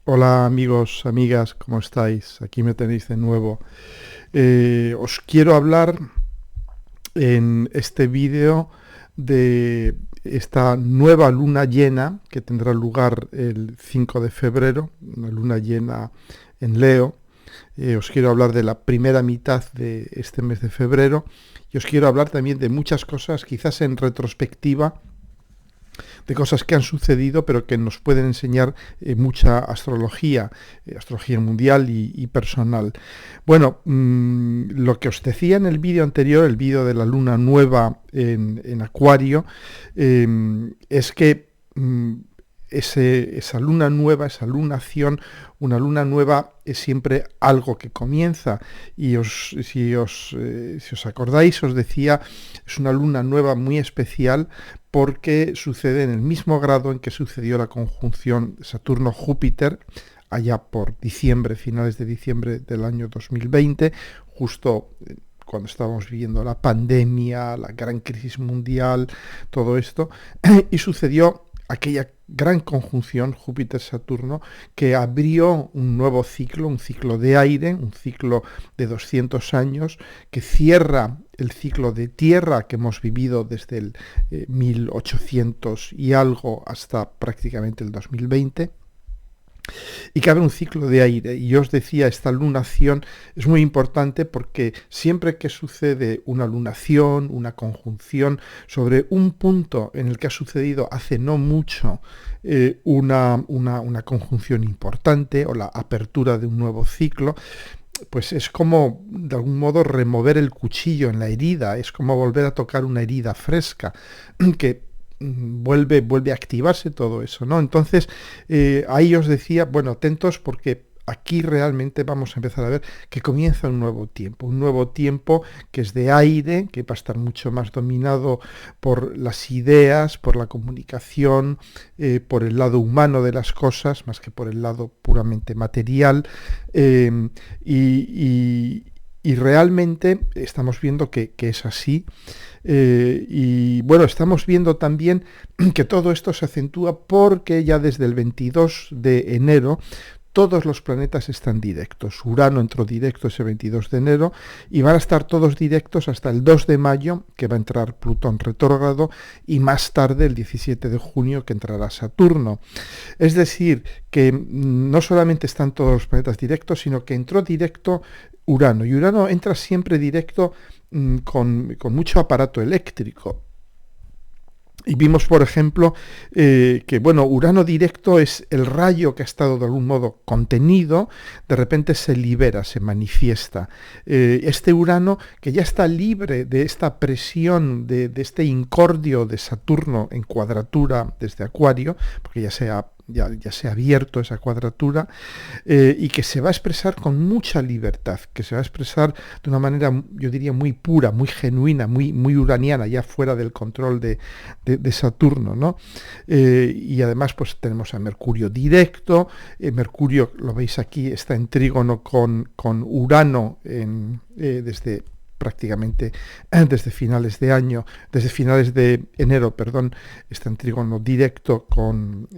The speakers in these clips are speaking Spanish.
Hola amigos, amigas, ¿cómo estáis? Aquí me tenéis de nuevo. Os quiero hablar en este vídeo de esta nueva luna llena que tendrá lugar el 5 de febrero, una luna llena en Leo. Os quiero hablar de la primera mitad de este mes de febrero y os quiero hablar también de muchas cosas, quizás en retrospectiva, de cosas que han sucedido, pero que nos pueden enseñar mucha astrología, astrología mundial y personal. Bueno, lo que os decía en el vídeo anterior, el vídeo de la luna nueva en Acuario, es que esa luna nueva, esa lunación, una luna nueva es siempre algo que comienza. Y si os acordáis, os decía, es una luna nueva muy especial porque sucede en el mismo grado en que sucedió la conjunción Saturno-Júpiter, allá por diciembre, finales de diciembre del año 2020, justo cuando estábamos viviendo la pandemia, la gran crisis mundial, todo esto, y sucedió aquella gran conjunción Júpiter-Saturno que abrió un nuevo ciclo, un ciclo de aire, un ciclo de 200 años, que cierra el ciclo de tierra que hemos vivido desde el 1800 y algo hasta prácticamente el 2020, y que abre un ciclo de aire. Y yo os decía, esta lunación es muy importante porque siempre que sucede una lunación, una conjunción sobre un punto en el que ha sucedido hace no mucho una conjunción importante o la apertura de un nuevo ciclo, pues es como, de algún modo, remover el cuchillo en la herida, es como volver a tocar una herida fresca, que vuelve a activarse todo eso, ¿no? Entonces, ahí os decía, bueno, atentos porque aquí realmente vamos a empezar a ver que comienza un nuevo tiempo que es de aire, que va a estar mucho más dominado por las ideas, por la comunicación, por el lado humano de las cosas, más que por el lado puramente material, eh, y realmente estamos viendo que es así. Y bueno, estamos viendo también que todo esto se acentúa porque ya desde el 22 de enero todos los planetas están directos. Urano entró directo ese 22 de enero y van a estar todos directos hasta el 2 de mayo, que va a entrar Plutón retrógrado, y más tarde, el 17 de junio, que entrará Saturno. Es decir, que no solamente están todos los planetas directos, sino que entró directo Urano. Y Urano entra siempre directo con mucho aparato eléctrico. Y vimos, por ejemplo, que bueno, Urano directo es el rayo que ha estado de algún modo contenido, de repente se libera, se manifiesta. Este Urano que ya está libre de esta presión, de este incordio de Saturno en cuadratura desde Acuario, porque ya se ha abierto esa cuadratura, y que se va a expresar con mucha libertad, que se va a expresar de una manera, yo diría, muy pura, muy genuina, muy uraniana, ya fuera del control de Saturno, ¿no? Y además pues tenemos a Mercurio directo. Mercurio, lo veis aquí, está en trígono con Urano desde prácticamente desde finales de año, desde finales de enero, perdón, está en trígono directo con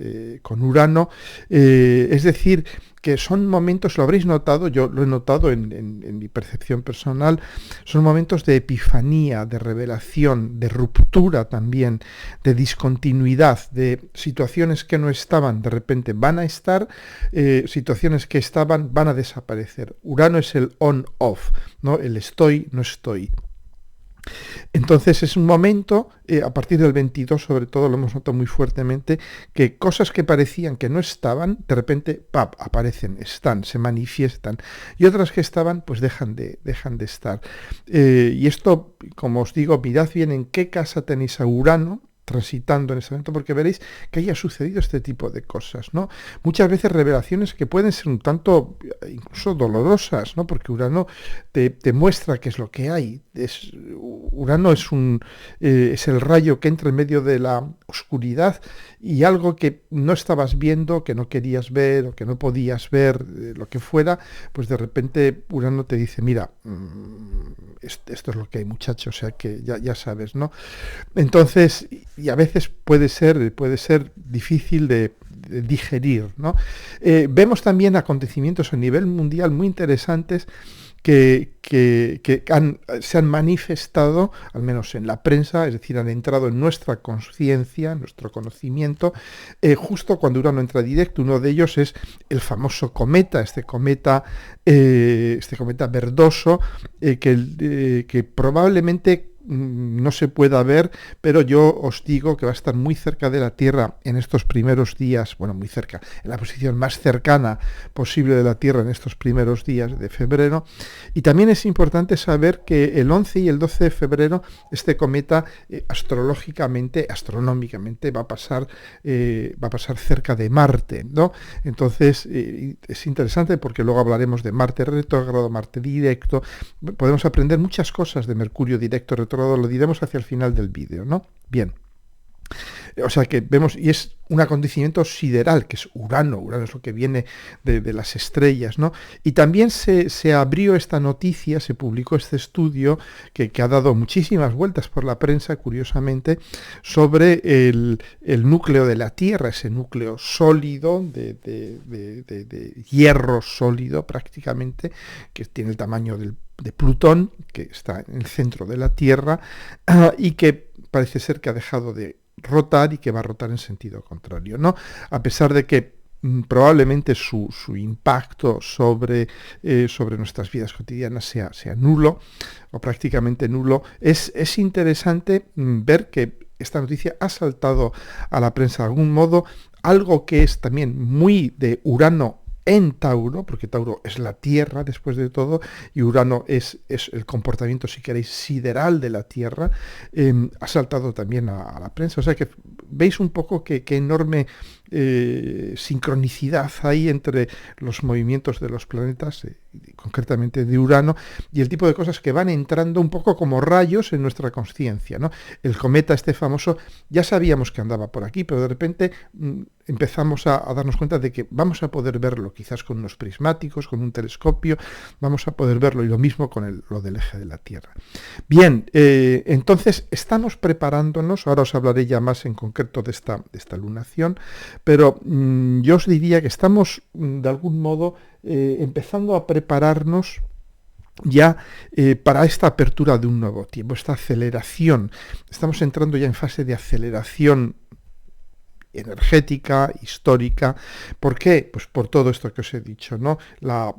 Urano. Es decir, que son momentos, lo habréis notado, yo lo he notado en mi percepción personal, son momentos de epifanía, de revelación, de ruptura también, de discontinuidad, de situaciones que no estaban, de repente van a estar, situaciones que estaban van a desaparecer. Urano es el on-off, ¿no? El estoy, no estoy. Entonces es un momento, a partir del 22 sobre todo lo hemos notado muy fuertemente, que cosas que parecían que no estaban, de repente, ¡pap!, aparecen, están, se manifiestan, y otras que estaban, pues dejan de estar. Y esto, como os digo, mirad bien en qué casa tenéis a Urano transitando en ese momento, porque veréis que haya sucedido este tipo de cosas, ¿no? Muchas veces revelaciones que pueden ser un tanto incluso dolorosas, ¿no? Porque Urano te muestra qué es lo que hay. Urano es el rayo que entra en medio de la oscuridad y algo que no estabas viendo, que no querías ver o que no podías ver, lo que fuera, pues de repente Urano te dice, mira, esto es lo que hay, muchacho, o sea que ya sabes, ¿no? Entonces, y a veces puede ser difícil de digerir, ¿no? Vemos también acontecimientos a nivel mundial muy interesantes que se han manifestado, al menos en la prensa, es decir, han entrado en nuestra conciencia, en nuestro conocimiento, justo cuando Urano entra directo. Uno de ellos es el famoso cometa, este cometa verdoso, que probablemente no se pueda ver, pero yo os digo que va a estar muy cerca de la Tierra en estos primeros días, bueno, muy cerca, en la posición más cercana posible de la Tierra en estos primeros días de febrero. Y también es importante saber que el 11 y el 12 de febrero este cometa astronómicamente va a pasar cerca de Marte, ¿no? Entonces es interesante porque luego hablaremos de Marte retrógrado, Marte directo. Podemos aprender muchas cosas de Mercurio directo, retrógrado, lo diremos hacia el final del vídeo, ¿no? Bien. O sea que vemos, y es un acontecimiento sideral, que es Urano. Urano es lo que viene de las estrellas, ¿no? Y también se abrió esta noticia, se publicó este estudio que ha dado muchísimas vueltas por la prensa, curiosamente, sobre el núcleo de la Tierra, ese núcleo sólido, de hierro sólido prácticamente, que tiene el tamaño de Plutón, que está en el centro de la Tierra, y que parece ser que ha dejado de rotar y que va a rotar en sentido contrario, ¿no? A pesar de que probablemente su impacto sobre nuestras vidas cotidianas sea nulo o prácticamente nulo, es interesante ver que esta noticia ha saltado a la prensa de algún modo, algo que es también muy de Urano en Tauro, porque Tauro es la Tierra después de todo, y Urano es el comportamiento, si queréis, sideral de la Tierra, ha saltado también a la prensa. O sea que veis un poco qué enorme sincronicidad hay entre los movimientos de los planetas, concretamente de Urano, y el tipo de cosas que van entrando un poco como rayos en nuestra consciencia, ¿no? El cometa este famoso, ya sabíamos que andaba por aquí, pero de repente empezamos a darnos cuenta de que vamos a poder verlo quizás con unos prismáticos, con un telescopio, vamos a poder verlo, y lo mismo con lo del eje de la Tierra. Bien, entonces estamos preparándonos, ahora os hablaré ya más en concreto de esta lunación, pero yo os diría que estamos de algún modo empezando a prepararnos ya para esta apertura de un nuevo tiempo, esta aceleración. Estamos entrando ya en fase de aceleración energética, histórica. ¿Por qué? Pues por todo esto que os he dicho, ¿no? La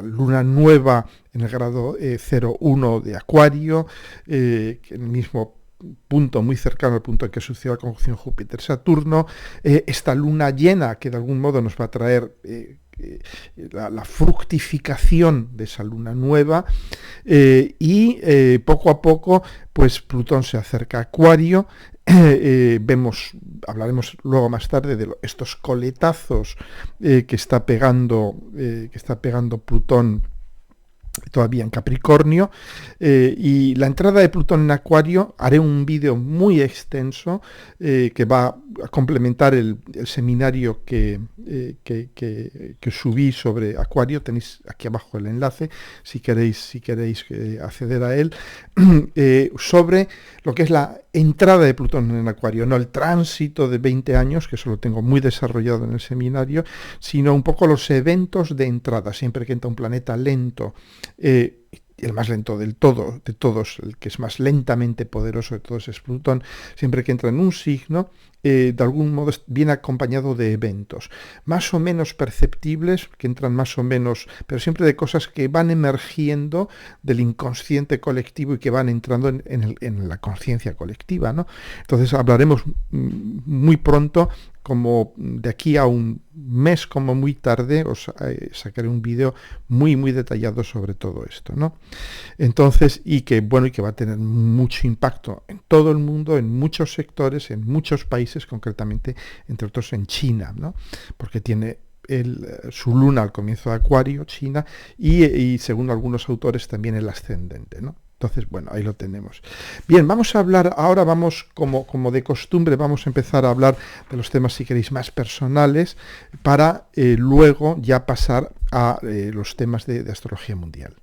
luna nueva en el grado 01 de Acuario, que en el mismo punto, muy cercano al punto en que sucedió la conjunción Júpiter-Saturno, esta luna llena que de algún modo nos va a traer la fructificación de esa luna nueva, y poco a poco pues Plutón se acerca a Acuario. Hablaremos luego más tarde de estos coletazos que está pegando Plutón todavía en Capricornio, y la entrada de Plutón en Acuario, haré un vídeo muy extenso que va a complementar el seminario que subí sobre Acuario. Tenéis aquí abajo el enlace si queréis acceder a él, sobre lo que es la entrada de Plutón en Acuario, no el tránsito de 20 años, que eso lo tengo muy desarrollado en el seminario, sino un poco los eventos de entrada. Siempre que entra un planeta lento, el más lento de todos, el que es más lentamente poderoso de todos es Plutón, siempre que entra en un signo, de algún modo viene acompañado de eventos, más o menos perceptibles, que entran más o menos, pero siempre de cosas que van emergiendo del inconsciente colectivo y que van entrando en la conciencia colectiva, ¿no? Entonces hablaremos muy pronto, como de aquí a un mes como muy tarde, os sacaré un vídeo muy muy detallado sobre todo esto, ¿no? Entonces, y que va a tener mucho impacto en todo el mundo, en muchos sectores, en muchos países, concretamente, entre otros en China, ¿no? Porque tiene su luna al comienzo de Acuario, China, y según algunos autores también el ascendente, ¿no? Entonces, bueno, ahí lo tenemos. Bien, vamos a hablar, ahora como de costumbre, vamos a empezar a hablar de los temas, si queréis, más personales, para luego ya pasar a los temas de astrología mundial.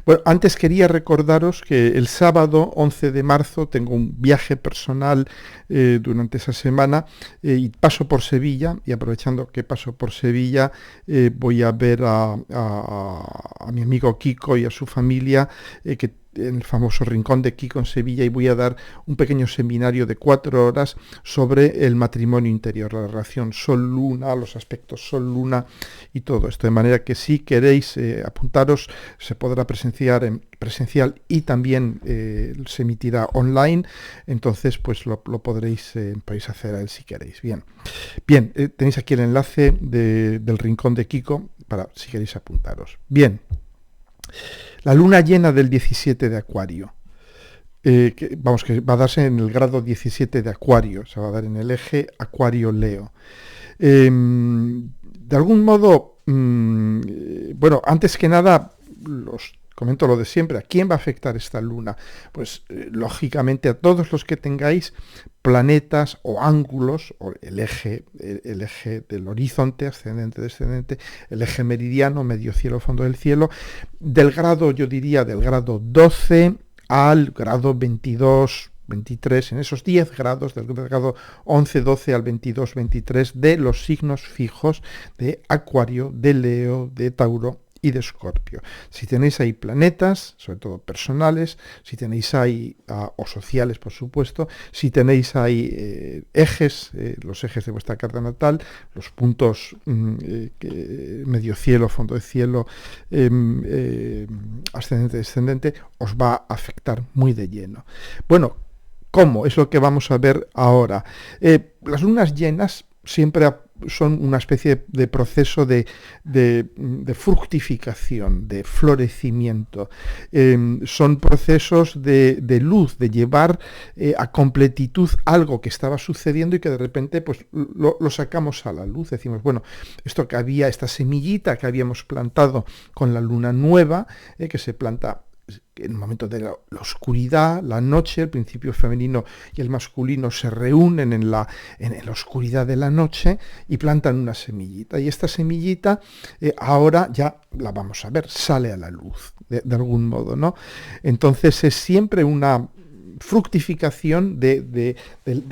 Bueno, antes quería recordaros que el sábado 11 de marzo tengo un viaje personal durante esa semana y paso por Sevilla, y aprovechando que paso por Sevilla voy a ver a mi amigo Kiko y a su familia, que en el famoso Rincón de Kiko en Sevilla, y voy a dar un pequeño seminario de 4 horas sobre el matrimonio interior, la relación Sol-Luna, los aspectos Sol-Luna y todo esto. De manera que si queréis apuntaros, se podrá presencial y también se emitirá online, entonces pues lo podréis hacer a él si queréis. Bien, tenéis aquí el enlace del Rincón de Kiko para si queréis apuntaros. Bien. La luna llena del 17 de Acuario, que va a darse en el grado 17 de Acuario, se va a dar en el eje Acuario-Leo. De algún modo, bueno, antes que nada, comento lo de siempre. ¿A quién va a afectar esta luna? Pues lógicamente a todos los que tengáis planetas o ángulos, o el eje del horizonte, ascendente, descendente, el eje meridiano, medio cielo, fondo del cielo, del grado 12 al grado 22, 23, en esos 10 grados, del grado 11, 12 al 22, 23, de los signos fijos de Acuario, de Leo, de Tauro y de Escorpio. Si tenéis ahí planetas, sobre todo personales, si tenéis ahí, o sociales por supuesto, si tenéis ahí ejes, los ejes de vuestra carta natal, los puntos medio cielo, fondo de cielo, ascendente, descendente, os va a afectar muy de lleno. Bueno, ¿cómo? Es lo que vamos a ver ahora. Las lunas llenas siempre son una especie de proceso de fructificación, de florecimiento. Son procesos de luz, de llevar a completitud algo que estaba sucediendo y que de repente pues lo sacamos a la luz. Decimos, bueno, esto que había, esta semillita que habíamos plantado con la luna nueva, que se planta en el momento de la oscuridad, la noche, el principio femenino y el masculino se reúnen en la oscuridad de la noche y plantan una semillita. Y esta semillita ahora ya la vamos a ver, sale a la luz, de algún modo, ¿no? Entonces es siempre una fructificación de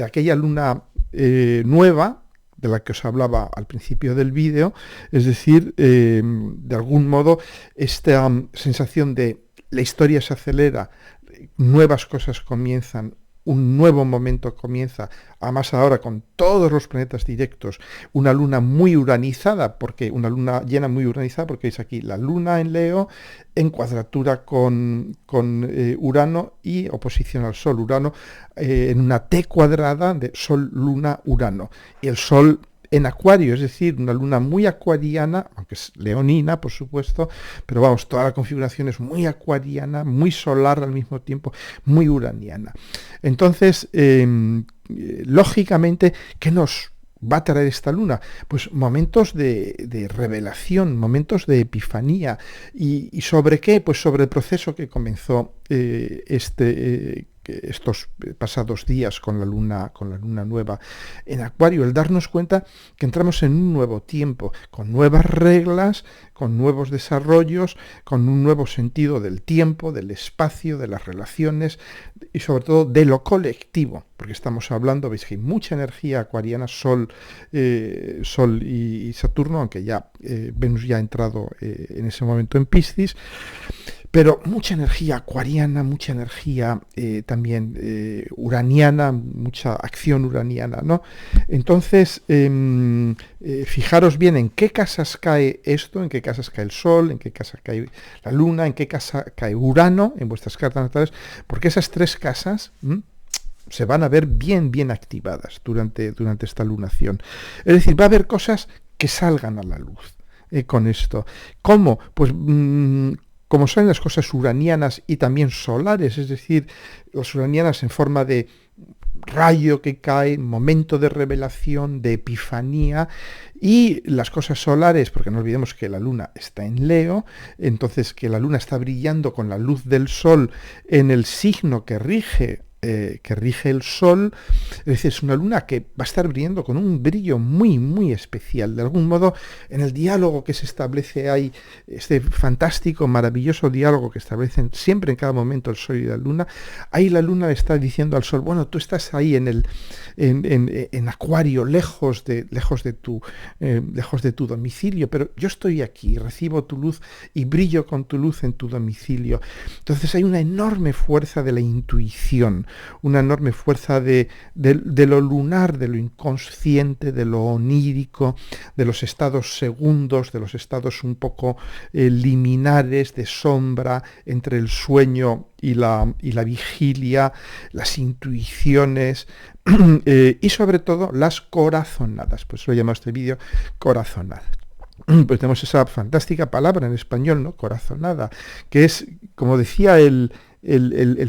aquella luna nueva, de la que os hablaba al principio del vídeo, es decir, de algún modo esta sensación de la historia se acelera, nuevas cosas comienzan, un nuevo momento comienza, además ahora con todos los planetas directos, una luna muy uranizada, una luna llena muy uranizada, porque veis aquí la luna en Leo en cuadratura con Urano y oposición al Sol. Urano en una T cuadrada de Sol, Luna, Urano. Y el Sol en Acuario, es decir, una luna muy acuariana, aunque es leonina, por supuesto, pero vamos, toda la configuración es muy acuariana, muy solar al mismo tiempo, muy uraniana. Entonces, lógicamente, ¿qué nos va a traer esta luna? Pues momentos de revelación, momentos de epifanía. ¿Y sobre qué? Pues sobre el proceso que comenzó estos pasados días con la luna nueva en Acuario, el darnos cuenta que entramos en un nuevo tiempo, con nuevas reglas, con nuevos desarrollos, con un nuevo sentido del tiempo, del espacio, de las relaciones y sobre todo de lo colectivo, porque estamos hablando, veis que hay mucha energía acuariana, Sol y Saturno, aunque ya Venus ya ha entrado en ese momento en Piscis, pero mucha energía acuariana, mucha energía también uraniana, mucha acción uraniana, ¿no? Entonces, fijaros bien en qué casas cae esto, en qué casas cae el Sol, en qué casa cae la Luna, en qué casa cae Urano, en vuestras cartas natales, porque esas tres casas se van a ver bien activadas durante esta lunación. Es decir, va a haber cosas que salgan a la luz con esto. ¿Cómo? Pues como son las cosas uranianas y también solares, es decir, las uranianas en forma de rayo que cae, momento de revelación, de epifanía, y las cosas solares, porque no olvidemos que la luna está en Leo, entonces que la luna está brillando con la luz del sol en el signo que rige que rige el Sol. Es decir, es una luna que va a estar brillando con un brillo muy, muy especial. De algún modo, en el diálogo que se establece hay este fantástico, maravilloso diálogo que establecen siempre en cada momento el Sol y la Luna. Ahí la Luna le está diciendo al Sol, bueno, tú estás ahí en Acuario, lejos de tu domicilio, pero yo estoy aquí, recibo tu luz y brillo con tu luz en tu domicilio. Entonces hay una enorme fuerza de la intuición, una enorme fuerza de lo lunar, de lo inconsciente, de lo onírico, de los estados segundos, de los estados un poco liminares, de sombra entre el sueño y la vigilia, las intuiciones y sobre todo las corazonadas. Pues lo he llamado este vídeo corazonadas. Pues tenemos esa fantástica palabra en español, ¿no? Corazonada, que es, como decía el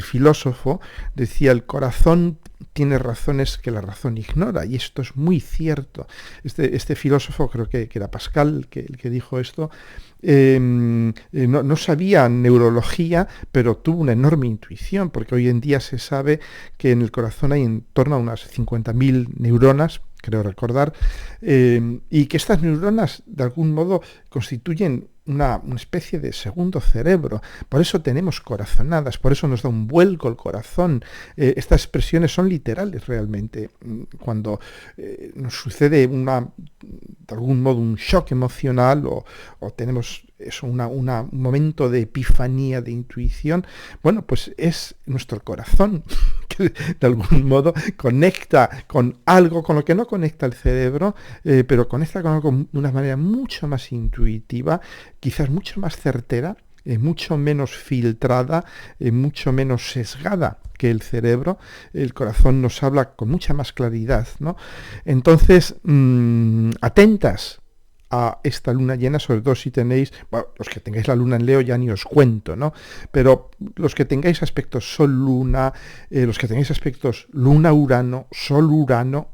filósofo, decía, el corazón tiene razones que la razón ignora, y esto es muy cierto. Este filósofo, creo que era Pascal, el que dijo esto, no sabía neurología, pero tuvo una enorme intuición, porque hoy en día se sabe que en el corazón hay en torno a unas 50.000 neuronas, creo recordar, y que estas neuronas de algún modo constituyen una especie de segundo cerebro. Por eso tenemos corazonadas, por eso nos da un vuelco el corazón. Estas expresiones son literales realmente. Cuando nos sucede de algún modo un shock emocional o tenemos un momento de epifanía, de intuición, bueno, pues es nuestro corazón que de algún modo conecta con algo con lo que no conecta el cerebro, pero conecta con algo de una manera mucho más intuitiva, quizás mucho más certera, mucho menos filtrada, mucho menos sesgada que el cerebro. El corazón nos habla con mucha más claridad, ¿no? Entonces, atentas a esta luna llena, sobre todo si tenéis, bueno, los que tengáis la luna en Leo ya ni os cuento, ¿no? Pero los que tengáis aspectos Sol-Luna, los que tengáis aspectos Luna-Urano, Sol-Urano,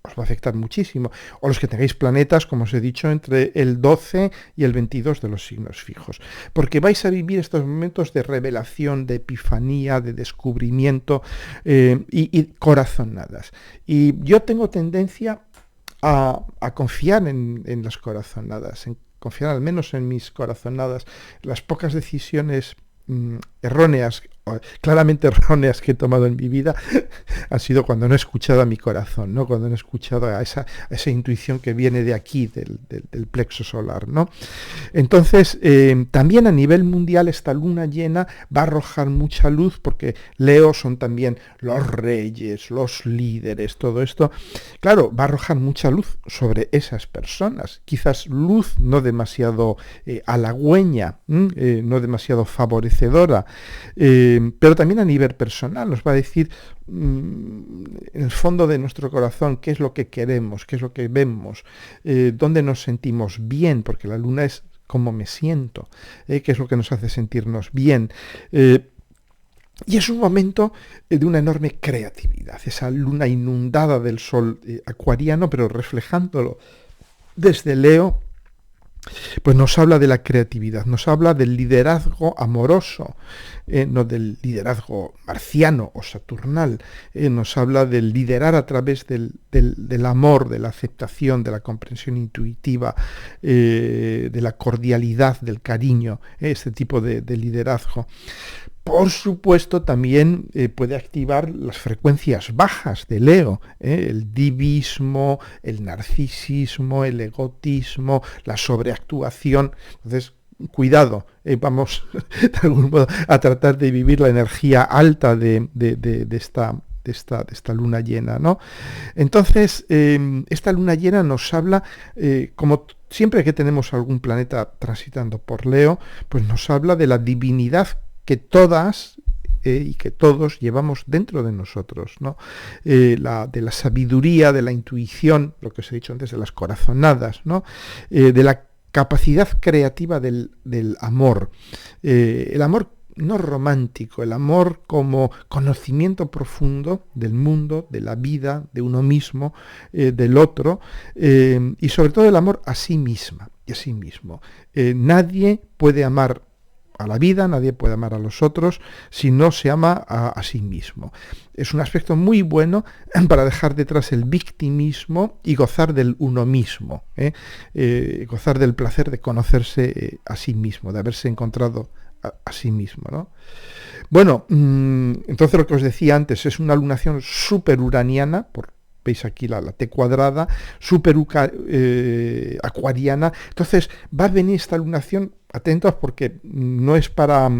os va a afectar muchísimo. O los que tengáis planetas, como os he dicho, entre el 12 y el 22 de los signos fijos. Porque vais a vivir estos momentos de revelación, de epifanía, de descubrimiento y corazonadas. Y yo tengo tendencia a confiar en las corazonadas, en confiar al menos en mis corazonadas. Las pocas decisiones erróneas, claramente erróneas que he tomado en mi vida han sido cuando no he escuchado a mi corazón, ¿no? Cuando no he escuchado a esa intuición que viene de aquí, del plexo solar, ¿no? Entonces, también a nivel mundial esta luna llena va a arrojar mucha luz, porque Leo son también los reyes, los líderes, todo esto. Claro, va a arrojar mucha luz sobre esas personas, quizás luz no demasiado halagüeña, no demasiado favorecedora, pero también a nivel personal nos va a decir en el fondo de nuestro corazón qué es lo que queremos, qué es lo que vemos, dónde nos sentimos bien, porque la luna es cómo me siento, qué es lo que nos hace sentirnos bien. Y es un momento de una enorme creatividad, esa luna inundada del sol acuariano, pero reflejándolo desde Leo, pues nos habla de la creatividad, nos habla del liderazgo amoroso, no del liderazgo marciano o saturnal, nos habla del liderar a través del amor, de la aceptación, de la comprensión intuitiva, de la cordialidad, del cariño, este tipo de liderazgo. Por supuesto, también puede activar las frecuencias bajas de Leo, el divismo, el narcisismo, el egotismo, la sobreactuación. Entonces, cuidado, vamos de algún modo a tratar de vivir la energía alta de esta luna llena, ¿no? Entonces, esta luna llena nos habla, como siempre que tenemos algún planeta transitando por Leo, pues nos habla de la divinidad que todas y que todos llevamos dentro de nosotros, ¿no? De la sabiduría, de la intuición, lo que os he dicho antes, de las corazonadas, ¿no? De la capacidad creativa del amor. El amor no romántico, el amor como conocimiento profundo del mundo, de la vida, de uno mismo, del otro, y sobre todo el amor a sí misma y a sí mismo. Nadie puede amar a la vida, nadie puede amar a los otros si no se ama a sí mismo. Es un aspecto muy bueno para dejar detrás el victimismo y gozar del uno mismo, gozar del placer de conocerse a sí mismo, de haberse encontrado a sí mismo, ¿no? Bueno, entonces lo que os decía antes es una lunación súper uraniana, veis aquí la T cuadrada, súper acuariana. Entonces va a venir esta lunación, atentos, porque no es para,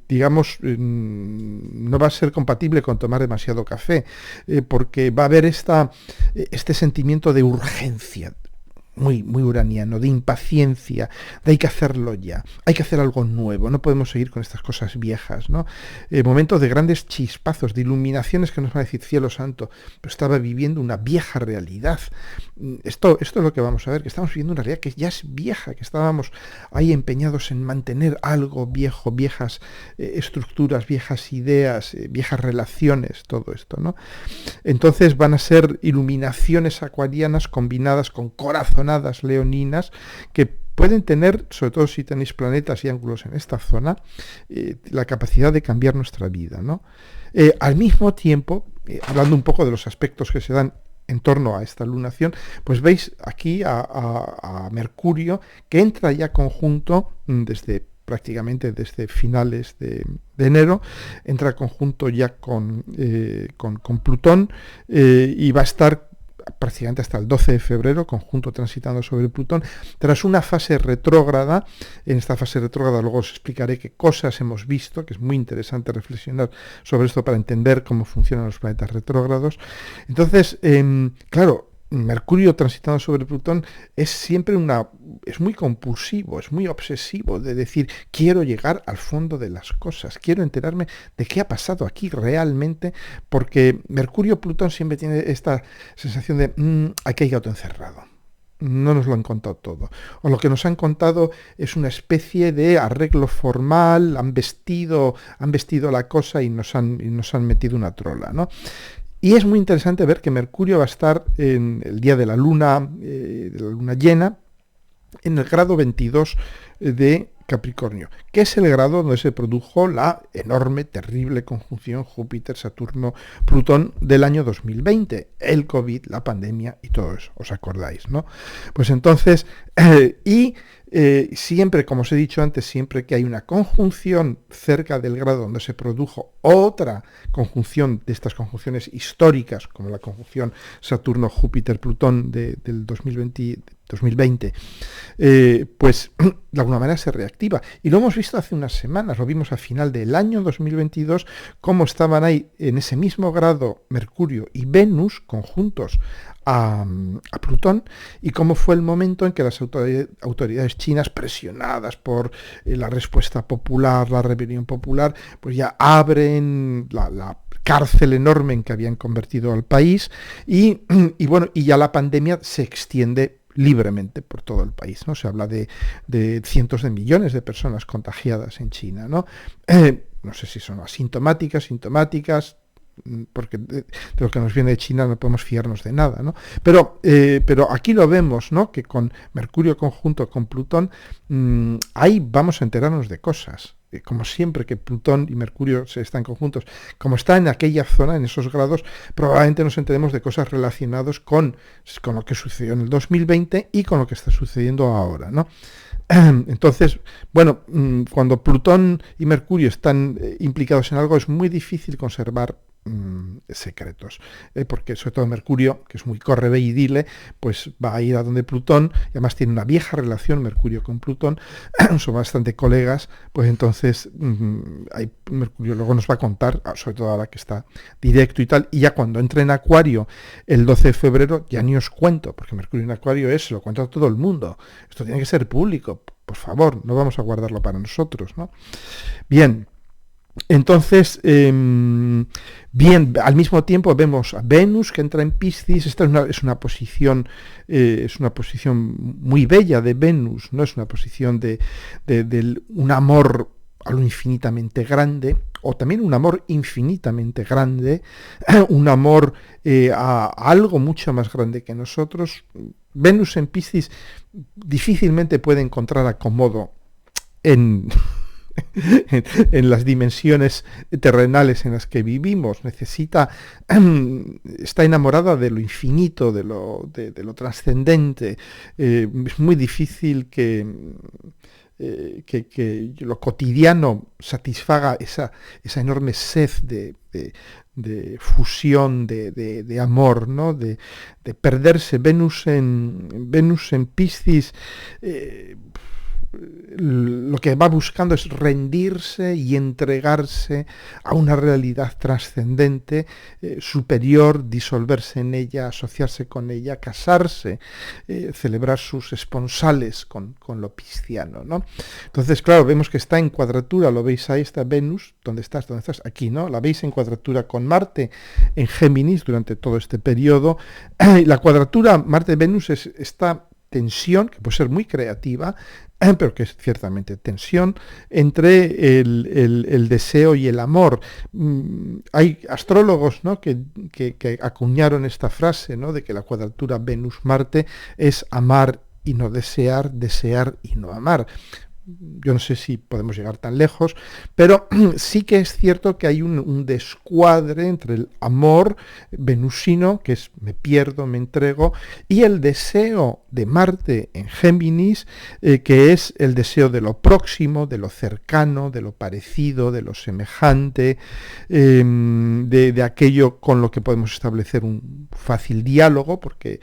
digamos, no va a ser compatible con tomar demasiado café, porque va a haber este sentimiento de urgencia, muy, muy uraniano, de impaciencia, de hay que hacerlo ya, hay que hacer algo nuevo, no podemos seguir con estas cosas viejas, ¿no? Momentos de grandes chispazos, de iluminaciones que nos van a decir, cielo santo, pero estaba viviendo una vieja realidad. Esto es lo que vamos a ver, que estamos viviendo una realidad que ya es vieja, que estábamos ahí empeñados en mantener algo viejo, viejas estructuras, viejas ideas, viejas relaciones, todo esto, ¿no? Entonces van a ser iluminaciones acuarianas combinadas con corazonadas leoninas que pueden tener, sobre todo si tenéis planetas y ángulos en esta zona, la capacidad de cambiar nuestra vida, ¿no? Al mismo tiempo, hablando un poco de los aspectos que se dan en torno a esta lunación, pues veis aquí a Mercurio, que entra ya conjunto prácticamente desde finales de enero, entra conjunto ya con Plutón, y va a estar prácticamente hasta el 12 de febrero, conjunto transitando sobre Plutón, tras una fase retrógrada. En esta fase retrógrada luego os explicaré qué cosas hemos visto, que es muy interesante reflexionar sobre esto para entender cómo funcionan los planetas retrógrados. Entonces, claro, Mercurio transitando sobre Plutón es siempre es muy compulsivo, es muy obsesivo, de decir, quiero llegar al fondo de las cosas, quiero enterarme de qué ha pasado aquí realmente, porque Mercurio-Plutón siempre tiene esta sensación de, aquí hay gato encerrado. No nos lo han contado todo. O lo que nos han contado es una especie de arreglo formal, han vestido la cosa y nos han metido una trola, ¿no? Y es muy interesante ver que Mercurio va a estar en el día de la luna llena, en el grado 22 de Capricornio, que es el grado donde se produjo la enorme, terrible conjunción Júpiter-Saturno-Plutón del año 2020, el COVID, la pandemia y todo eso, ¿os acordáis, no? Pues entonces, siempre, como os he dicho antes, siempre que hay una conjunción cerca del grado donde se produjo otra conjunción de estas conjunciones históricas, como la conjunción Saturno-Júpiter-Plutón del 2020, pues de alguna manera se reactiva. Y lo hemos visto hace unas semanas, lo vimos a final del año 2022, cómo estaban ahí en ese mismo grado Mercurio y Venus conjuntos a Plutón, y cómo fue el momento en que las autoridades chinas, presionadas por la respuesta popular, la rebelión popular, pues ya abren la cárcel enorme en que habían convertido al país, y bueno, y ya la pandemia se extiende libremente por todo el país, ¿no? Se habla de cientos de millones de personas contagiadas en China, ¿no? No sé si son asintomáticas, sintomáticas, porque de lo que nos viene de China no podemos fiarnos de nada, ¿no? Pero aquí lo vemos, ¿no? Que con Mercurio conjunto con Plutón, ahí vamos a enterarnos de cosas. Como siempre que Plutón y Mercurio están conjuntos, como está en aquella zona, en esos grados, probablemente nos enteremos de cosas relacionadas con lo que sucedió en el 2020 y con lo que está sucediendo ahora, ¿no? Entonces, bueno, cuando Plutón y Mercurio están implicados en algo, es muy difícil conservar secretos, porque sobre todo Mercurio, que es muy corre, ve y dile, pues va a ir a donde Plutón, y además tiene una vieja relación Mercurio con Plutón, son bastante colegas, pues entonces Mercurio luego nos va a contar, sobre todo ahora que está directo y tal, y ya cuando entre en Acuario el 12 de febrero, ya ni os cuento, porque Mercurio en Acuario se lo cuento a todo el mundo, esto tiene que ser público, por favor, no vamos a guardarlo para nosotros, ¿no? Bien. Entonces, bien, al mismo tiempo vemos a Venus que entra en Piscis. Esta es una posición muy bella de Venus, no es una posición de un amor a lo infinitamente grande, o también un amor infinitamente grande, un amor a algo mucho más grande que nosotros. Venus en Piscis difícilmente puede encontrar acomodo en, en las dimensiones terrenales en las que vivimos, está enamorada de lo infinito, de lo trascendente. Es muy difícil que lo cotidiano satisfaga esa enorme sed de fusión, de amor, ¿no? De perderse. Venus en Piscis, lo que va buscando es rendirse y entregarse a una realidad trascendente, superior, disolverse en ella, asociarse con ella, casarse, celebrar sus esponsales con lo pisciano, ¿no? Entonces, claro, vemos que está en cuadratura, lo veis ahí, está Venus, ¿dónde estás? Aquí, ¿no? La veis en cuadratura con Marte en Géminis durante todo este periodo. La cuadratura Marte-Venus es esta tensión, que puede ser muy creativa, pero que es ciertamente tensión, entre el deseo y el amor. Hay astrólogos, ¿no?, que acuñaron esta frase, ¿no?, de que la cuadratura Venus-Marte es amar y no desear, desear y no amar. Yo no sé si podemos llegar tan lejos, pero sí que es cierto que hay un descuadre entre el amor venusino, que es me pierdo, me entrego, y el deseo de Marte en Géminis, que es el deseo de lo próximo, de lo cercano, de lo parecido, de lo semejante, de aquello con lo que podemos establecer un fácil diálogo, porque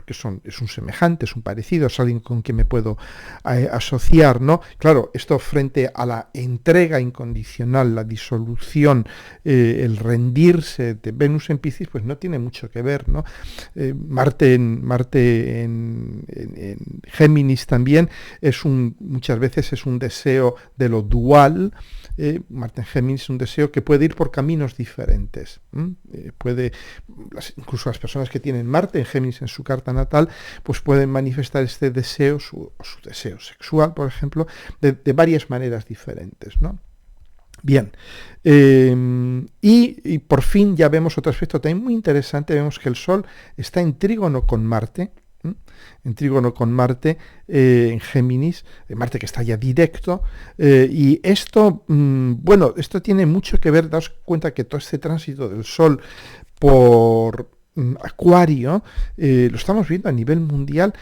es un semejante, es un parecido, es alguien con quien me puedo asociar, ¿no? Claro, esto frente a la entrega incondicional, la disolución, el rendirse de Venus en Piscis, pues no tiene mucho que ver, ¿no? Marte en Géminis también muchas veces es un deseo de lo dual. Marte en Géminis es un deseo que puede ir por caminos diferentes. Incluso las personas que tienen Marte en Géminis en su carta natal, pues pueden manifestar este deseo, su deseo sexual, por ejemplo, de varias maneras diferentes, ¿no? Bien, y por fin ya vemos otro aspecto también muy interesante. Vemos que el Sol está en trígono con Marte, en Géminis, Marte que está ya directo, y esto, esto tiene mucho que ver. Daos cuenta que todo este tránsito del Sol por Acuario, lo estamos viendo a nivel mundial,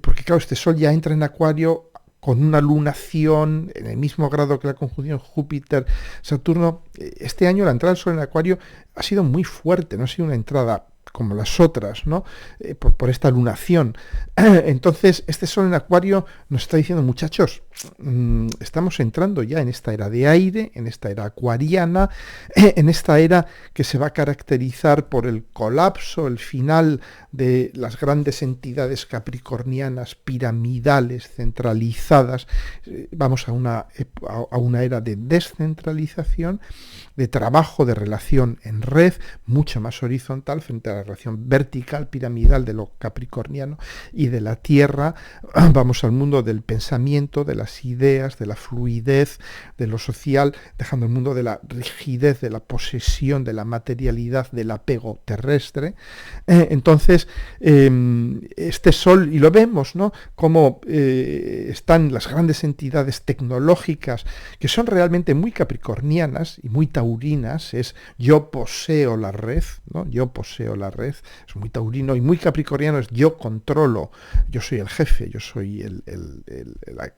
porque claro, este Sol ya entra en Acuario con una lunación en el mismo grado que la conjunción Júpiter-Saturno. Este año la entrada del Sol en Acuario ha sido muy fuerte, no ha sido una entrada como las otras, ¿no? Por esta lunación. Entonces, este Sol en Acuario nos está diciendo, muchachos, estamos entrando ya en esta era de aire, en esta era acuariana, en esta era que se va a caracterizar por el colapso, el final de las grandes entidades capricornianas, piramidales, centralizadas. Vamos a una era de descentralización, de trabajo, de relación en red, mucho más horizontal frente a la relación vertical, piramidal de lo capricorniano y de la Tierra. Vamos al mundo del pensamiento, de las ideas, de la fluidez, de lo social, dejando el mundo de la rigidez, de la posesión, de la materialidad, del apego terrestre. Entonces, este Sol, y lo vemos, ¿no?, como están las grandes entidades tecnológicas, que son realmente muy capricornianas y muy taurinas. Es yo poseo la red, ¿no? Yo poseo la red, es muy taurino, y muy capricorniano es yo controlo, yo soy el jefe, yo soy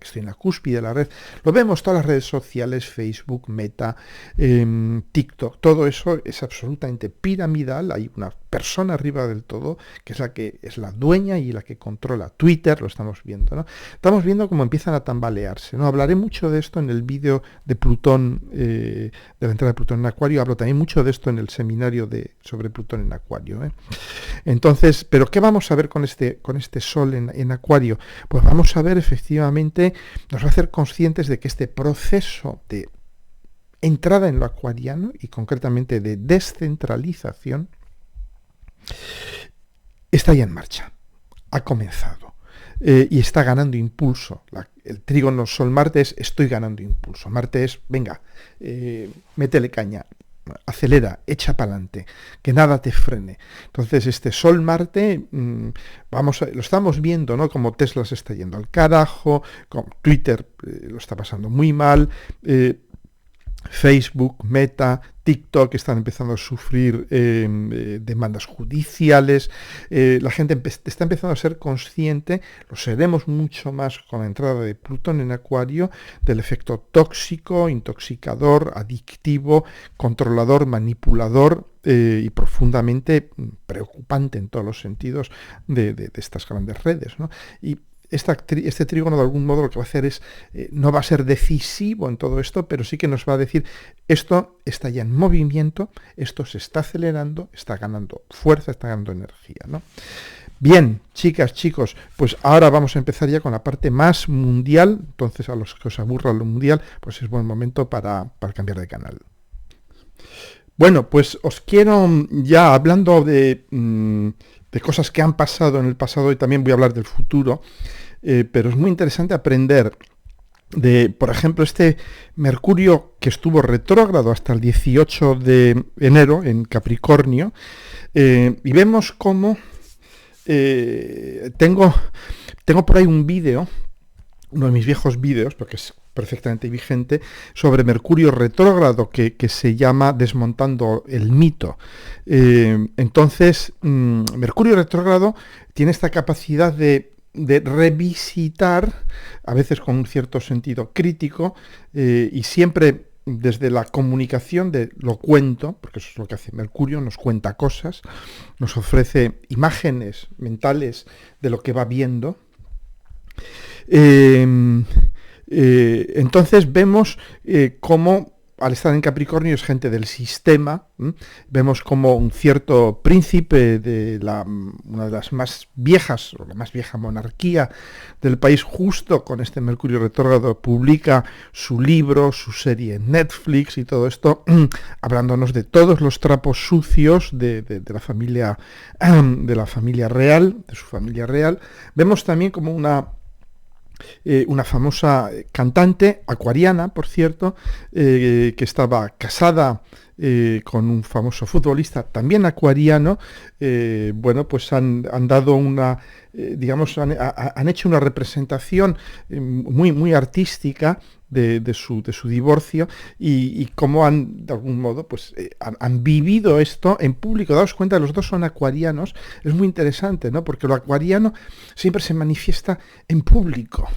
estoy en la cúspide de la red. Lo vemos todas las redes sociales, Facebook, Meta, TikTok, todo eso es absolutamente piramidal. Hay una persona arriba del todo, que es la dueña y la que controla. Twitter, lo estamos viendo, ¿no? Estamos viendo cómo empiezan a tambalearse, ¿no? Hablaré mucho de esto en el vídeo de Plutón, de la entrada de Plutón en Acuario. Hablo también mucho de esto en el seminario sobre Plutón en Acuario, ¿eh? Entonces, ¿pero qué vamos a ver con este Sol en Acuario? Pues vamos a ver, efectivamente, nos va a hacer conscientes de que este proceso de entrada en lo acuariano, y concretamente de descentralización, está ya en marcha, ha comenzado, y está ganando impulso. El trígono Sol-Marte es estoy ganando impulso. Marte es, venga, métele caña, acelera, echa para adelante, que nada te frene. Entonces este Sol-Marte, lo estamos viendo, ¿no? Como Tesla se está yendo al carajo, como Twitter lo está pasando muy mal, Facebook, Meta, TikTok están empezando a sufrir demandas judiciales. La gente está empezando a ser consciente, lo seremos mucho más con la entrada de Plutón en Acuario, del efecto tóxico, intoxicador, adictivo, controlador, manipulador y profundamente preocupante en todos los sentidos de estas grandes redes, ¿no? Y este trígono de algún modo lo que va a hacer es, no va a ser decisivo en todo esto, pero sí que nos va a decir, esto está ya en movimiento, esto se está acelerando, está ganando fuerza, está ganando energía, ¿no? Bien, chicas, chicos, pues ahora vamos a empezar ya con la parte más mundial. Entonces a los que os aburra lo mundial, pues es buen momento para cambiar de canal. Bueno, pues os quiero, ya hablando de cosas que han pasado en el pasado, y también voy a hablar del futuro, pero es muy interesante aprender de, por ejemplo, este Mercurio que estuvo retrógrado hasta el 18 de enero en Capricornio, y vemos cómo tengo por ahí un vídeo, uno de mis viejos vídeos, porque es perfectamente vigente, sobre Mercurio retrógrado, que se llama Desmontando el mito. Entonces, Mercurio retrógrado tiene esta capacidad de revisitar, a veces con un cierto sentido crítico, y siempre desde la comunicación de lo cuento, porque eso es lo que hace Mercurio, nos cuenta cosas, nos ofrece imágenes mentales de lo que va viendo. Entonces vemos cómo al estar en Capricornio es gente del sistema. Vemos como un cierto príncipe de una de las más viejas, o la más vieja monarquía del país, justo con este Mercurio retrógrado, publica su libro, su serie en Netflix y todo esto, hablándonos de todos los trapos sucios de la familia real, de su familia real. Vemos también como una famosa cantante acuariana, por cierto, que estaba casada con un famoso futbolista también acuariano. Bueno, pues han dado una, han hecho una representación muy, muy artística de su divorcio, y cómo han, de algún modo, pues han vivido esto en público. Daos cuenta, los dos son acuarianos. Es muy interesante, ¿no? Porque lo acuariano siempre se manifiesta en público.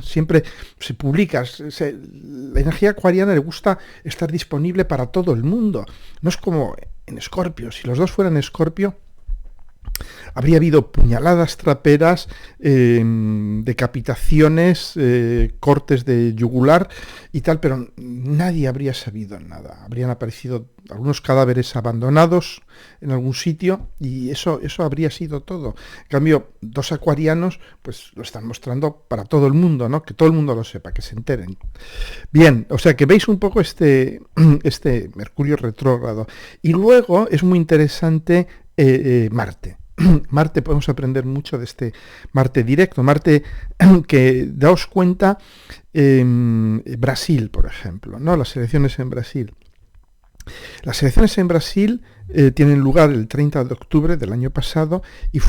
Siempre se publica, la energía acuariana le gusta estar disponible para todo el mundo. No es como en Escorpio. Si los dos fueran Escorpio, habría habido puñaladas traperas, decapitaciones, cortes de yugular y tal, pero nadie habría sabido nada. Habrían aparecido algunos cadáveres abandonados en algún sitio, y eso habría sido todo. En cambio, dos acuarianos pues lo están mostrando para todo el mundo, ¿no? Que todo el mundo lo sepa, que se enteren. Bien, o sea que veis un poco este Mercurio retrógrado. Y luego es muy interesante Marte. Marte, podemos aprender mucho de este Marte directo. Marte que, daos cuenta, Brasil, por ejemplo, ¿no? Las elecciones en Brasil. Las elecciones en Brasil tienen lugar el 30 de octubre del año pasado, y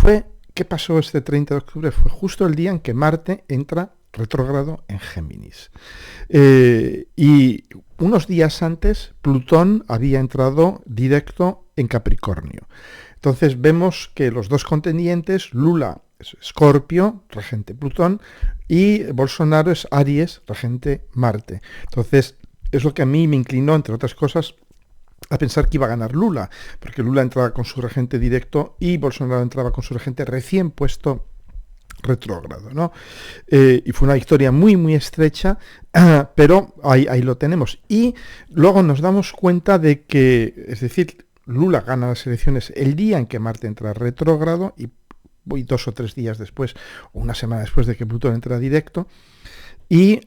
¿qué pasó este 30 de octubre? Fue justo el día en que Marte entra retrógrado en Géminis. Y unos días antes, Plutón había entrado directo en Capricornio. Entonces vemos que los dos contendientes, Lula es Escorpio, regente Plutón, y Bolsonaro es Aries, regente Marte. Entonces es lo que a mí me inclinó, entre otras cosas, a pensar que iba a ganar Lula, porque Lula entraba con su regente directo y Bolsonaro entraba con su regente recién puesto retrógrado, ¿no? Y fue una victoria muy, muy estrecha, pero ahí lo tenemos. Y luego nos damos cuenta de que, es decir, Lula gana las elecciones el día en que Marte entra retrógrado, y 2 o 3 días después, o una semana después de que Plutón entra directo, y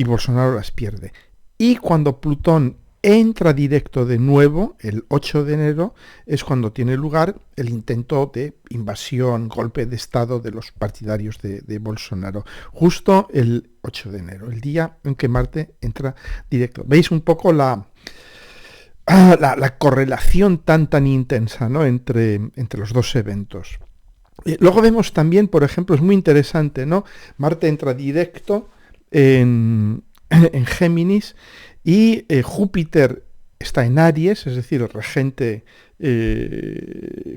Bolsonaro las pierde. Y cuando Plutón entra directo de nuevo el 8 de enero, es cuando tiene lugar el intento de invasión, golpe de Estado de los partidarios de Bolsonaro. Justo el 8 de enero, el día en que Marte entra directo. ¿Veis un poco la correlación tan intensa, ¿no?, entre los dos eventos? Luego vemos también, por ejemplo, es muy interesante, ¿no? Marte entra directo en Géminis y Júpiter está en Aries, es decir, el regente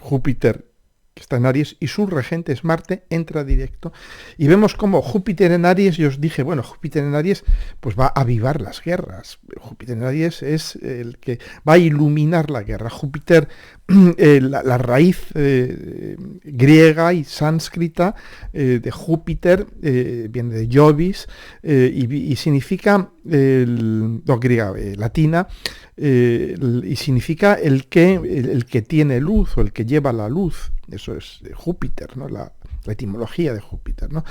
Júpiter que está en Aries, y su regente es Marte, entra directo. Y vemos como Júpiter en Aries, yo os dije, bueno, Júpiter en Aries pues va a avivar las guerras. Júpiter en Aries es el que va a iluminar la guerra. Júpiter, la raíz griega y sánscrita de Júpiter viene de Jovis y significa, griega, latina, y significa el que tiene luz o el que lleva la luz. Eso es Júpiter, ¿no? La etimología de Júpiter, ¿no?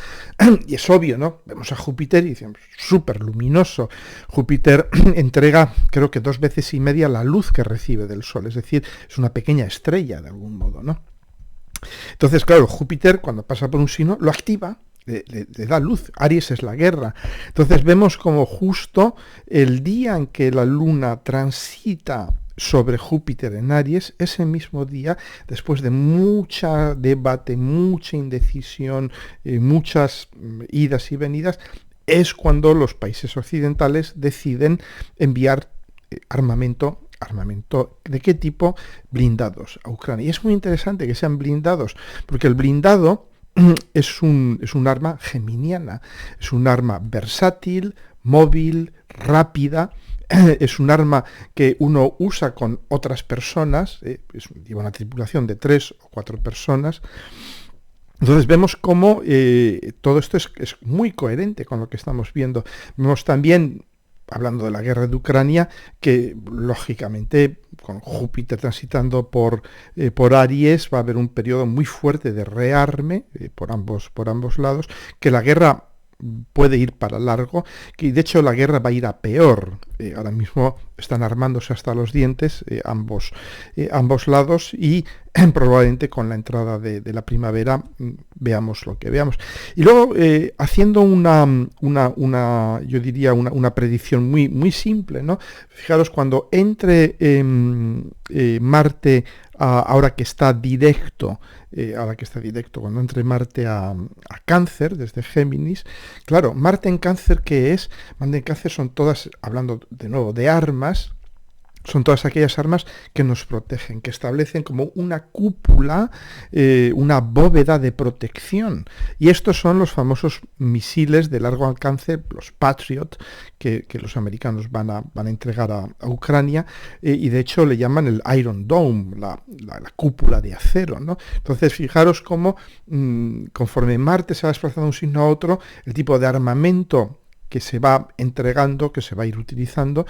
Y es obvio, ¿no? Vemos a Júpiter y decimos, súper luminoso. Júpiter entrega, creo que 2 veces y media la luz que recibe del Sol, es decir, es una pequeña estrella de algún modo, ¿no? Entonces, claro, Júpiter cuando pasa por un signo lo activa, le da luz. Aries es la guerra. Entonces vemos como justo el día en que la Luna transita sobre Júpiter en Aries, ese mismo día, después de mucha debate, mucha indecisión, muchas idas y venidas, es cuando los países occidentales deciden enviar armamento. ¿De qué tipo? Blindados a Ucrania. Y es muy interesante que sean blindados, porque el blindado es un arma geminiana, es un arma versátil, móvil, rápida. Es un arma que uno usa con otras personas, lleva una tripulación de 3 o 4 personas. Entonces vemos cómo todo esto es muy coherente con lo que estamos viendo. Vemos también, hablando de la guerra de Ucrania, que lógicamente con Júpiter transitando por Aries va a haber un periodo muy fuerte de rearme por ambos lados, que la guerra puede ir para largo, que de hecho la guerra va a ir a peor. Ahora mismo están armándose hasta los dientes ambos lados y probablemente con la entrada de la primavera veamos lo que veamos. Y luego haciendo yo diría una predicción muy simple, ¿no? Fijaros, cuando entre Marte ahora que está directo, cuando entre Marte a Cáncer desde Géminis, claro, Marte en Cáncer, ¿qué es? Marte en Cáncer son todas, hablando de nuevo de armas, son todas aquellas armas que nos protegen, que establecen como una cúpula, una bóveda de protección. Y estos son los famosos misiles de largo alcance, los Patriot, que los americanos van a entregar a Ucrania, y de hecho le llaman el Iron Dome, la cúpula de acero, ¿no? Entonces fijaros cómo conforme Marte se va desplazando de un signo a otro, el tipo de armamento que se va entregando, que se va a ir utilizando,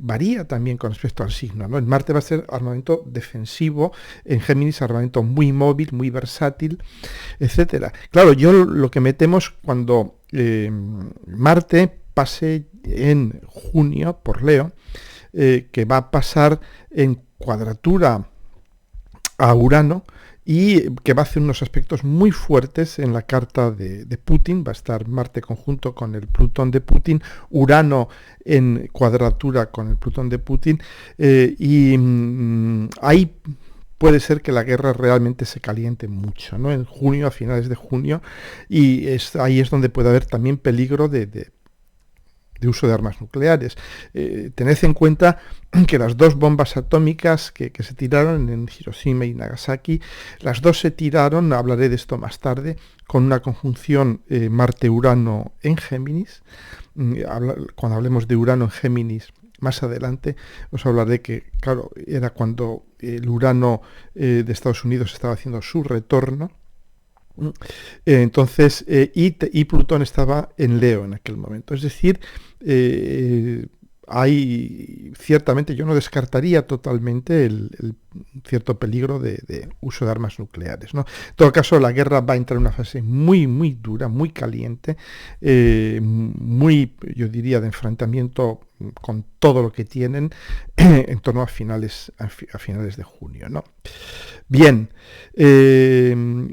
varía también con respecto al signo, ¿no? En Marte va a ser armamento defensivo, en Géminis armamento muy móvil, muy versátil, etcétera. Claro, yo lo que me temo es cuando Marte pase en junio por Leo, que va a pasar en cuadratura a Urano, y que va a hacer unos aspectos muy fuertes en la carta de Putin. Va a estar Marte conjunto con el Plutón de Putin, Urano en cuadratura con el Plutón de Putin, ahí puede ser que la guerra realmente se caliente mucho, ¿no? En junio, a finales de junio, y ahí es donde puede haber también peligro de uso de armas nucleares. Tened en cuenta que las 2 bombas atómicas que se tiraron en Hiroshima y Nagasaki, las 2 se tiraron, hablaré de esto más tarde, con una conjunción Marte-Urano en Géminis. Cuando hablemos de Urano en Géminis más adelante, os hablaré que, claro, era cuando el Urano de Estados Unidos estaba haciendo su retorno. Entonces, y Plutón estaba en Leo en aquel momento. Es decir, hay ciertamente, yo no descartaría totalmente el cierto peligro de uso de armas nucleares, ¿no? En todo caso, la guerra va a entrar en una fase muy dura, muy caliente, yo diría, de enfrentamiento con todo lo que tienen en torno a finales de junio, ¿no? Bien,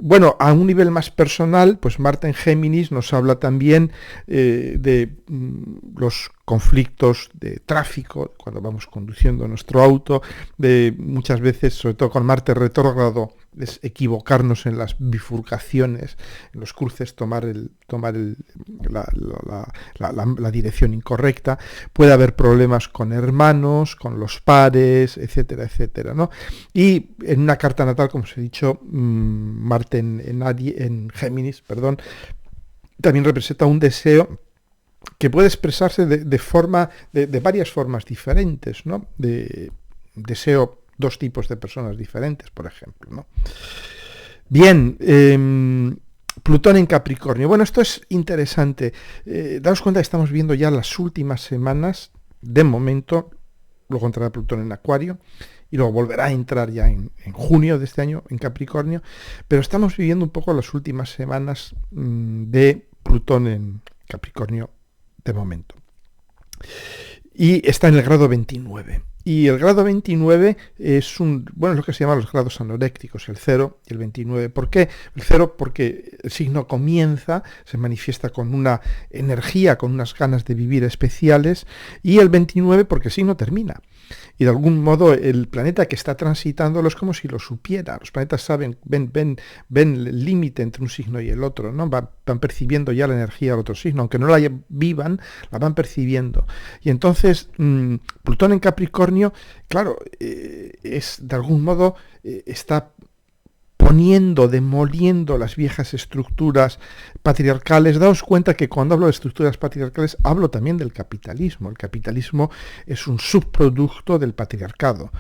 bueno, a un nivel más personal, pues Marte en Géminis nos habla también de los conflictos de tráfico, cuando vamos conduciendo nuestro auto, de muchas veces, sobre todo con Marte retrógrado, es equivocarnos en las bifurcaciones, en los cruces, tomar la dirección incorrecta. Puede haber problemas con hermanos, con los pares, etcétera, etcétera, ¿no? Y en una carta natal, como os he dicho, Marte en Géminis, perdón, también representa un deseo que puede expresarse de varias formas diferentes, ¿no? Deseo dos tipos de personas diferentes, por ejemplo, ¿no? Bien, Plutón en Capricornio. Bueno, esto es interesante. Daos cuenta que estamos viendo ya las últimas semanas, de momento, luego entrará Plutón en Acuario, y luego volverá a entrar ya en junio de este año en Capricornio, pero estamos viviendo un poco las últimas semanas de Plutón en Capricornio de momento. Y está en el grado 29. Y el grado 29 es lo que se llama los grados anorécticos, el 0 y el 29. ¿Por qué? El 0 porque el signo comienza, se manifiesta con una energía, con unas ganas de vivir especiales, y el 29 porque el signo termina. Y de algún modo el planeta que está transitándolo es como si lo supiera. Los planetas saben, ven el límite entre un signo y el otro, ¿no? Van percibiendo ya la energía del otro signo, aunque no la vivan, la van percibiendo. Y entonces Plutón en Capricornio, claro, es de algún modo está demoliendo las viejas estructuras patriarcales. Daos cuenta que cuando hablo de estructuras patriarcales hablo también del capitalismo. El capitalismo es un subproducto del patriarcado.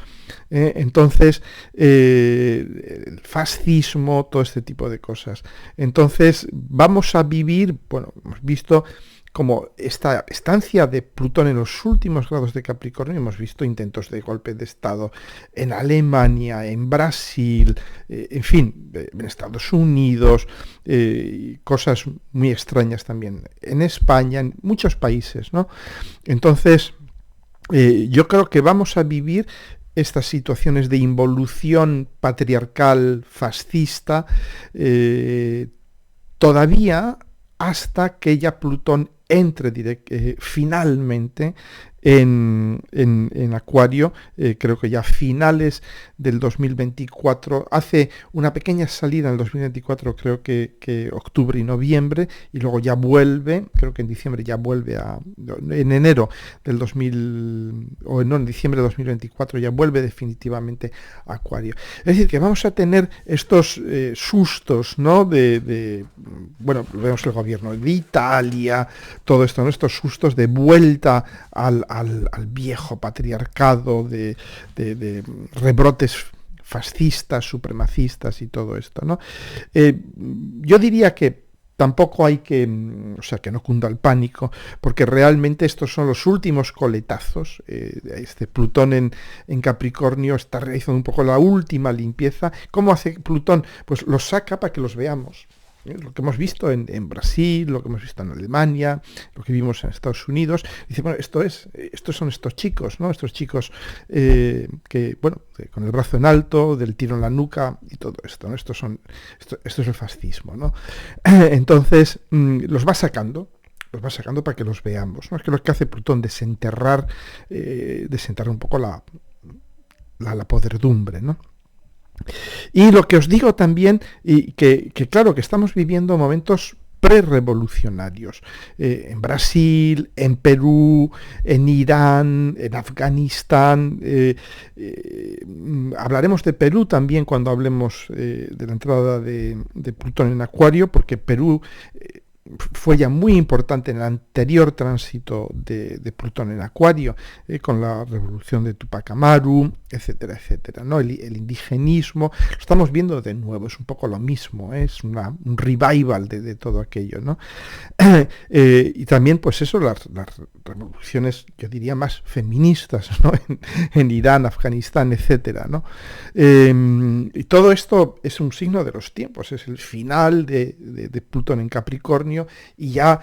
Entonces, el fascismo, todo este tipo de cosas. Entonces, vamos a vivir, bueno, hemos visto como esta estancia de Plutón en los últimos grados de Capricornio, hemos visto intentos de golpe de Estado en Alemania, en Brasil, en fin, en Estados Unidos, cosas muy extrañas también en España, en muchos países, ¿no? Entonces, yo creo que vamos a vivir estas situaciones de involución patriarcal, fascista, todavía hasta que ya Plutón entre finalmente en Acuario, creo que ya a finales del 2024, hace una pequeña salida en el 2024, creo que octubre y noviembre, y luego ya vuelve, creo que en diciembre ya vuelve en enero del en diciembre de 2024 ya vuelve definitivamente a Acuario. Es decir, que vamos a tener estos sustos, ¿no? Bueno, vemos el gobierno de Italia, todo esto, ¿no? Estos sustos de vuelta al viejo patriarcado, de rebrotes fascistas, supremacistas y todo esto, ¿no? Yo diría que tampoco hay que no cunda el pánico, porque realmente estos son los últimos coletazos. Este Plutón en Capricornio está realizando un poco la última limpieza. ¿Cómo hace Plutón? Pues los saca para que los veamos. Lo que hemos visto en Brasil, lo que hemos visto en Alemania, lo que vimos en Estados Unidos. Dice, bueno, estos son estos chicos, ¿no? Estos chicos con el brazo en alto, del tiro en la nuca y todo esto, ¿no? Esto es el fascismo, ¿no? Entonces, los va sacando para que los veamos, ¿no? Es que lo que hace Plutón, desenterrar un poco la podredumbre, ¿no? Y lo que os digo también, y que claro, que estamos viviendo momentos prerevolucionarios, en Brasil, en Perú, en Irán, en Afganistán. Hablaremos de Perú también cuando hablemos de la entrada de Plutón en Acuario, porque Perú fue ya muy importante en el anterior tránsito de Plutón en Acuario, con la revolución de Tupac Amaru, etcétera, etcétera, ¿no? El indigenismo, lo estamos viendo de nuevo, es un poco lo mismo, es un revival de todo aquello, ¿no? Y también, pues eso, las revoluciones, yo diría, más feministas, ¿no? en Irán, Afganistán, etcétera, ¿no? Y todo esto es un signo de los tiempos, es el final de Plutón en Capricornio, Capricornio, y ya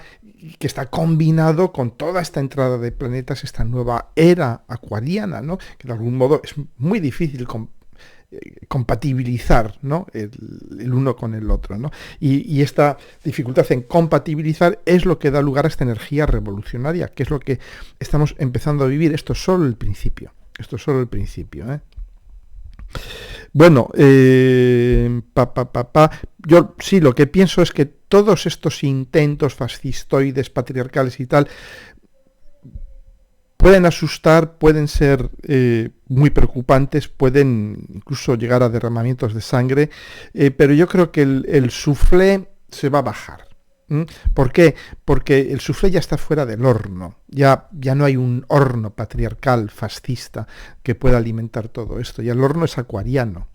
que está combinado con toda esta entrada de planetas, esta nueva era acuariana, ¿no? Que de algún modo es muy difícil compatibilizar, ¿no? el uno con el otro, ¿no? Y esta dificultad en compatibilizar es lo que da lugar a esta energía revolucionaria, que es lo que estamos empezando a vivir. Esto es solo el principio. Esto es solo el principio, ¿eh? Bueno, yo sí, lo que pienso es que todos estos intentos fascistoides, patriarcales y tal, pueden asustar, pueden ser muy preocupantes, pueden incluso llegar a derramamientos de sangre, pero yo creo que el suflé se va a bajar. ¿Por qué? Porque el suflé ya está fuera del horno, ya no hay un horno patriarcal, fascista, que pueda alimentar todo esto, ya el horno es acuariano.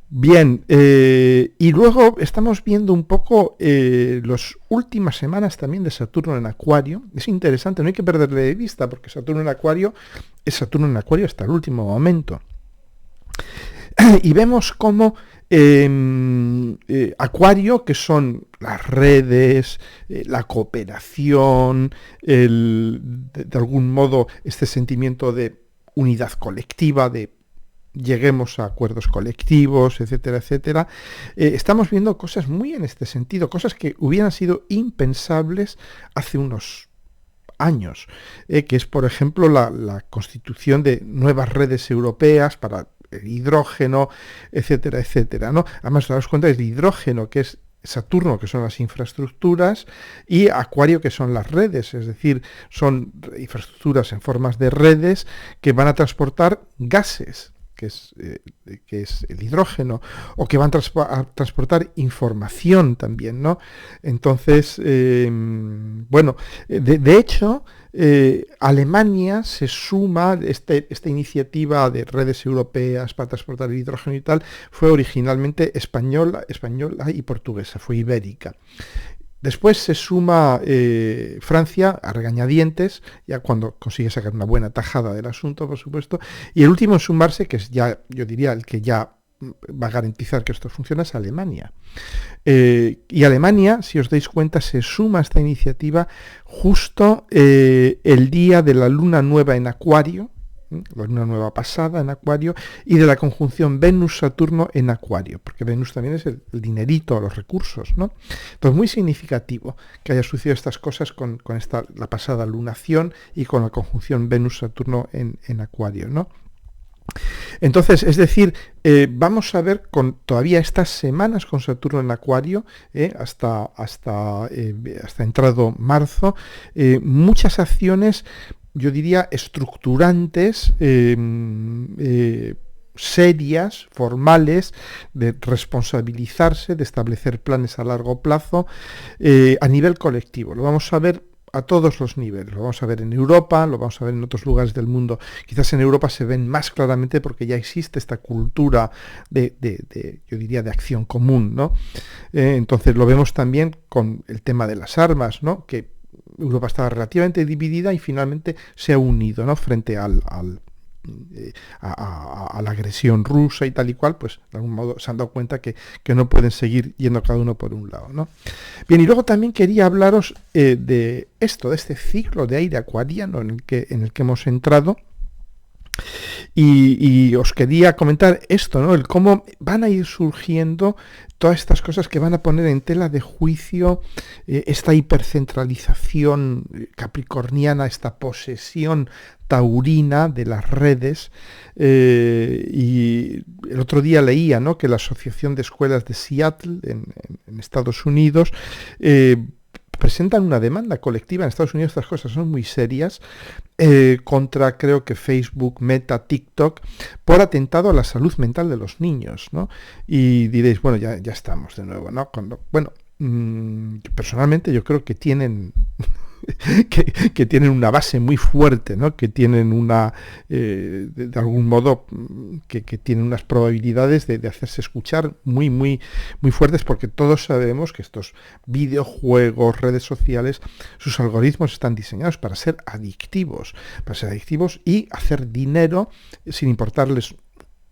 Bien, y luego estamos viendo un poco las últimas semanas también de Saturno en Acuario. Es interesante, no hay que perderle de vista, porque Saturno en Acuario es Saturno en Acuario hasta el último momento. Y vemos cómo Acuario, que son las redes, la cooperación, de algún modo este sentimiento de unidad colectiva, de lleguemos a acuerdos colectivos, etcétera, etcétera. Estamos viendo cosas muy en este sentido, cosas que hubieran sido impensables hace unos años, que es, por ejemplo, la constitución de nuevas redes europeas para el hidrógeno, etcétera, etcétera, ¿no? Además, daos cuenta, es el hidrógeno, que es Saturno, que son las infraestructuras, y Acuario, que son las redes, es decir, son infraestructuras en formas de redes que van a transportar gases, que es el hidrógeno, o que van a transportar información también, ¿no? Entonces, bueno, de hecho, Alemania se suma, esta iniciativa de redes europeas para transportar el hidrógeno y tal, fue originalmente española y portuguesa, fue ibérica. Después se suma Francia a regañadientes, ya cuando consigue sacar una buena tajada del asunto, por supuesto, y el último en sumarse, que es ya, yo diría, el que ya va a garantizar que esto funciona, es Alemania. Y Alemania, si os dais cuenta, se suma a esta iniciativa justo el día de la luna nueva en Acuario, la luna nueva pasada en Acuario, y de la conjunción Venus-Saturno en Acuario, porque Venus también es el dinerito, los recursos, ¿no? Entonces, muy significativo que haya sucedido estas cosas con la pasada lunación y con la conjunción Venus-Saturno en Acuario, ¿no? Entonces, es decir, vamos a ver con todavía estas semanas con Saturno en Acuario, hasta entrado marzo, muchas acciones, yo diría, estructurantes, serias, formales, de responsabilizarse, de establecer planes a largo plazo, a nivel colectivo. Lo vamos a ver a todos los niveles. Lo vamos a ver en Europa, lo vamos a ver en otros lugares del mundo. Quizás en Europa se ven más claramente porque ya existe esta cultura yo diría, de acción común, ¿no? Entonces lo vemos también con el tema de las armas, ¿no? Que Europa estaba relativamente dividida y finalmente se ha unido, ¿no? Frente a la agresión rusa y tal y cual, pues de algún modo se han dado cuenta que no pueden seguir yendo cada uno por un lado, ¿no? Bien, y luego también quería hablaros de este ciclo de aire acuariano en el que hemos entrado. Y os quería comentar esto, ¿no? El cómo van a ir surgiendo todas estas cosas que van a poner en tela de juicio esta hipercentralización capricorniana, esta posesión taurina de las redes. Y el otro día leía, ¿no?, que la Asociación de Escuelas de Seattle, en Estados Unidos, presentan una demanda colectiva en Estados Unidos. Estas cosas son muy serias, contra, creo que Facebook, Meta, TikTok, por atentado a la salud mental de los niños, ¿no? Y diréis, bueno, ya estamos de nuevo, ¿no? Personalmente yo creo que tienen que tienen una base muy fuerte, ¿no? Que tienen de algún modo, que tienen unas probabilidades de hacerse escuchar muy, muy, muy fuertes, porque todos sabemos que estos videojuegos, redes sociales, sus algoritmos están diseñados para ser adictivos y hacer dinero sin importarles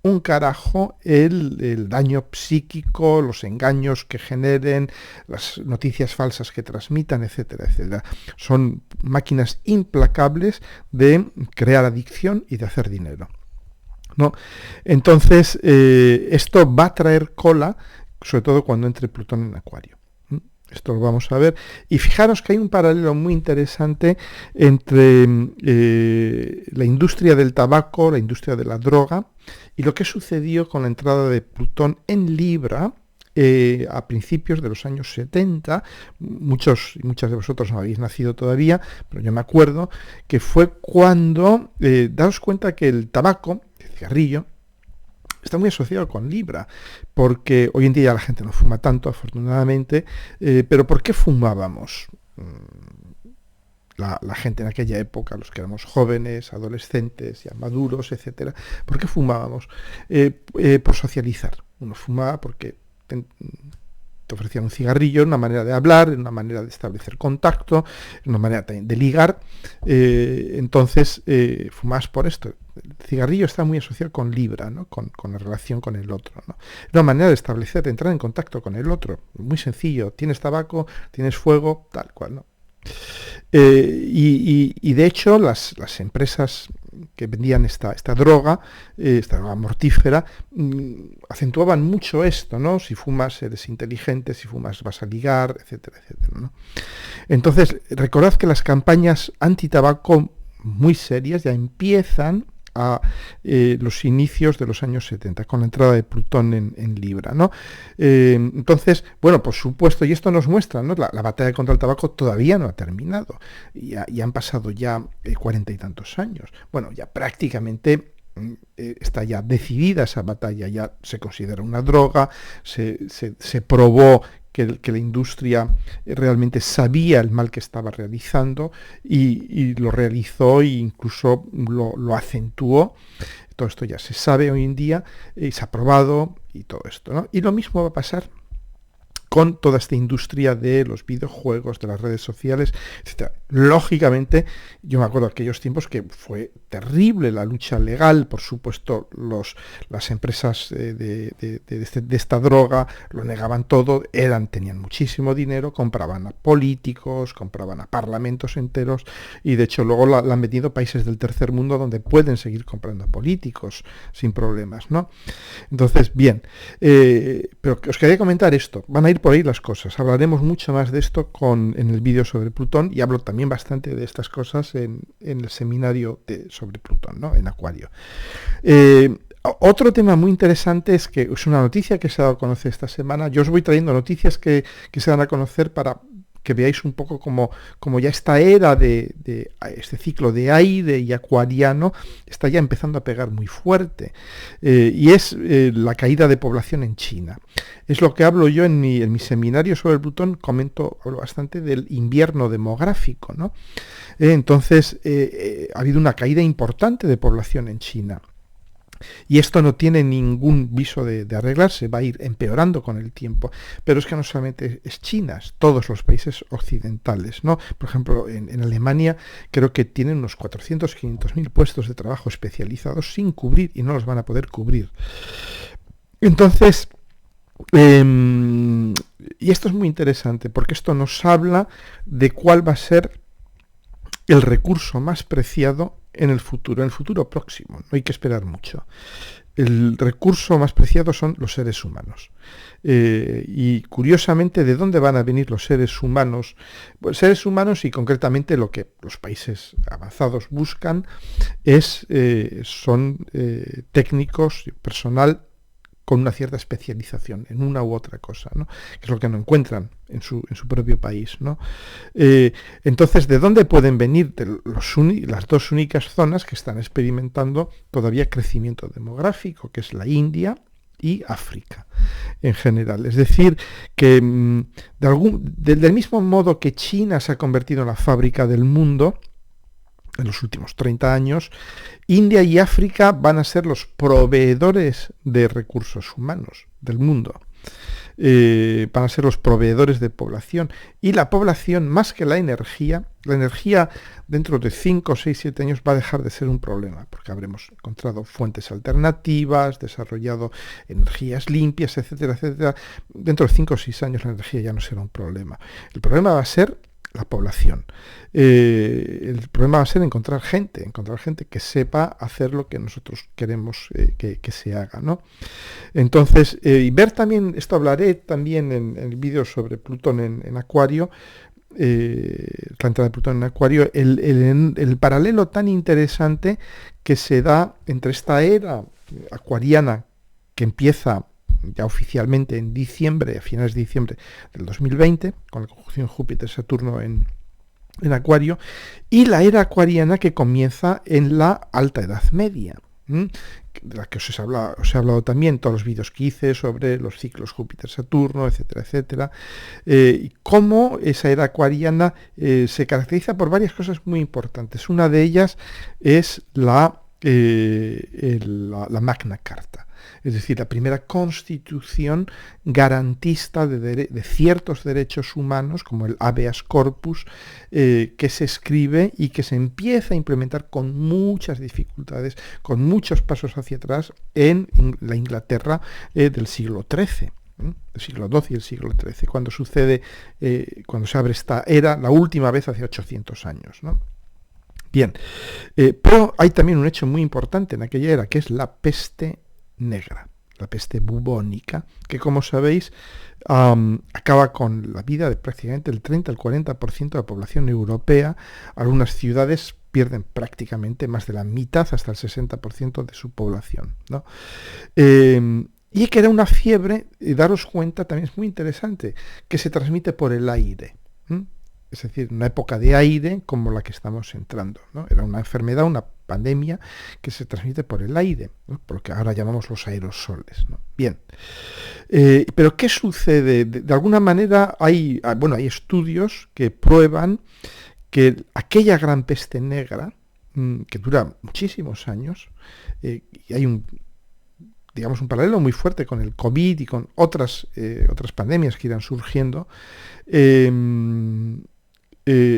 un carajo el daño psíquico, los engaños que generen, las noticias falsas que transmitan, etcétera, etcétera. Son máquinas implacables de crear adicción y de hacer dinero, ¿no? Entonces, esto va a traer cola, sobre todo cuando entre Plutón en Acuario. Esto lo vamos a ver. Y fijaros que hay un paralelo muy interesante entre la industria del tabaco, la industria de la droga, y lo que sucedió con la entrada de Plutón en Libra a principios de los años 70. Muchos y muchas de vosotros no habéis nacido todavía, pero yo me acuerdo que fue cuando, daos cuenta que el tabaco, el cigarrillo, está muy asociado con Libra, porque hoy en día ya la gente no fuma tanto, afortunadamente, pero ¿por qué fumábamos? La gente en aquella época, los que éramos jóvenes, adolescentes, ya maduros, etcétera, ¿por qué fumábamos? Por socializar. Uno fumaba porque te ofrecían un cigarrillo, una manera de hablar, una manera de establecer contacto, una manera de ligar. Entonces, fumabas por esto. El cigarrillo está muy asociado con Libra, ¿no? Con la relación con el otro, ¿no? Una manera de establecer, de entrar en contacto con el otro. Muy sencillo. Tienes tabaco, tienes fuego, tal cual, ¿no? Y de hecho las empresas que vendían esta droga mortífera, acentuaban mucho esto, ¿no? Si fumas eres inteligente, si fumas vas a ligar, etcétera, etcétera, ¿no? Entonces, recordad que las campañas antitabaco muy serias ya empiezan a los inicios de los años 70, con la entrada de Plutón en Libra, ¿no? Entonces, bueno, por supuesto, y esto nos muestra, ¿no? La batalla contra el tabaco todavía no ha terminado, y han pasado ya 40 y tantos años. Bueno, ya prácticamente está ya decidida esa batalla, ya se considera una droga, se probó que la industria realmente sabía el mal que estaba realizando y lo realizó e incluso lo acentuó. Todo esto ya se sabe hoy en día, se ha probado y todo esto, ¿no? Y lo mismo va a pasar con toda esta industria de los videojuegos, de las redes sociales, etc. Lógicamente, yo me acuerdo de aquellos tiempos que fue terrible la lucha legal, por supuesto, las empresas de esta droga lo negaban todo, tenían muchísimo dinero, compraban a políticos, compraban a parlamentos enteros, y de hecho luego la han metido países del tercer mundo donde pueden seguir comprando a políticos sin problemas, ¿no? Entonces, bien, pero os quería comentar esto, van a ir por ahí las cosas. Hablaremos mucho más de esto en el vídeo sobre Plutón, y hablo también bastante de estas cosas en el seminario sobre Plutón, ¿no? En Acuario. Otro tema muy interesante es que es una noticia que se ha dado a conocer esta semana. Yo os voy trayendo noticias que se dan a conocer para que veáis un poco como ya esta era de este ciclo de aire y acuariano está ya empezando a pegar muy fuerte, y es la caída de población en China. Es lo que hablo yo en mi seminario sobre Plutón, hablo bastante del invierno demográfico, ¿no? Entonces, ha habido una caída importante de población en China. Y esto no tiene ningún viso de arreglarse, va a ir empeorando con el tiempo. Pero es que no solamente es China, es todos los países occidentales, ¿no? Por ejemplo, en Alemania creo que tienen unos 400, 500.000 puestos de trabajo especializados sin cubrir, y no los van a poder cubrir. Entonces, y esto es muy interesante, porque esto nos habla de cuál va a ser el recurso más preciado en el futuro próximo. No hay que esperar mucho. El recurso más preciado son los seres humanos. Y curiosamente, ¿de dónde van a venir los seres humanos? Pues seres humanos, y concretamente lo que los países avanzados buscan son técnicos, personal con una cierta especialización en una u otra cosa, ¿no? Que es lo que no encuentran en su propio país, ¿no? Entonces, ¿de dónde pueden venir? De las dos únicas zonas que están experimentando todavía crecimiento demográfico, que es la India y África en general. Es decir, que del mismo modo que China se ha convertido en la fábrica del mundo en los últimos 30 años, India y África van a ser los proveedores de recursos humanos del mundo. van a ser los proveedores de población. Y la población, más que la energía dentro de 5, 6, 7 años va a dejar de ser un problema, porque habremos encontrado fuentes alternativas, desarrollado energías limpias, etcétera, etcétera. Dentro de 5 o 6 años la energía ya no será un problema. El problema va a ser la población. El problema va a ser encontrar gente que sepa hacer lo que nosotros queremos que se haga, ¿no? Entonces, y ver también, esto hablaré también en el vídeo sobre Plutón en Acuario, la entrada de Plutón en Acuario, el paralelo tan interesante que se da entre esta era acuariana que empieza ya oficialmente en diciembre, a finales de diciembre del 2020, con la conjunción Júpiter-Saturno en Acuario, y la era acuariana que comienza en la Alta Edad Media, de la que os he hablado también en todos los vídeos que hice sobre los ciclos Júpiter-Saturno, etcétera, etcétera, y cómo esa era acuariana se caracteriza por varias cosas muy importantes. Una de ellas es la Magna Carta, es decir, la primera constitución garantista de ciertos derechos humanos, como el habeas corpus, que se escribe y que se empieza a implementar con muchas dificultades, con muchos pasos hacia atrás en la Inglaterra del siglo XIII. El siglo XII y el siglo XIII, cuando sucede, cuando se abre esta era, la última vez hace 800 años, ¿no? Bien, pero hay también un hecho muy importante en aquella era, que es la peste negra, la peste bubónica, que como sabéis acaba con la vida de prácticamente el 30 al 40% de la población europea. Algunas ciudades pierden prácticamente más de la mitad, hasta el 60% de su población, ¿no? Y que era una fiebre, daros cuenta, también es muy interesante, que se transmite por el aire. Es decir, una época de aire como la que estamos entrando, ¿no? Era una enfermedad, una pandemia que se transmite por el aire, ¿no? Por lo que ahora llamamos los aerosoles, ¿no? Bien. Pero ¿qué sucede? De alguna manera hay estudios que prueban que aquella gran peste negra, que dura muchísimos años, y hay un paralelo muy fuerte con el COVID y con otras pandemias que irán surgiendo,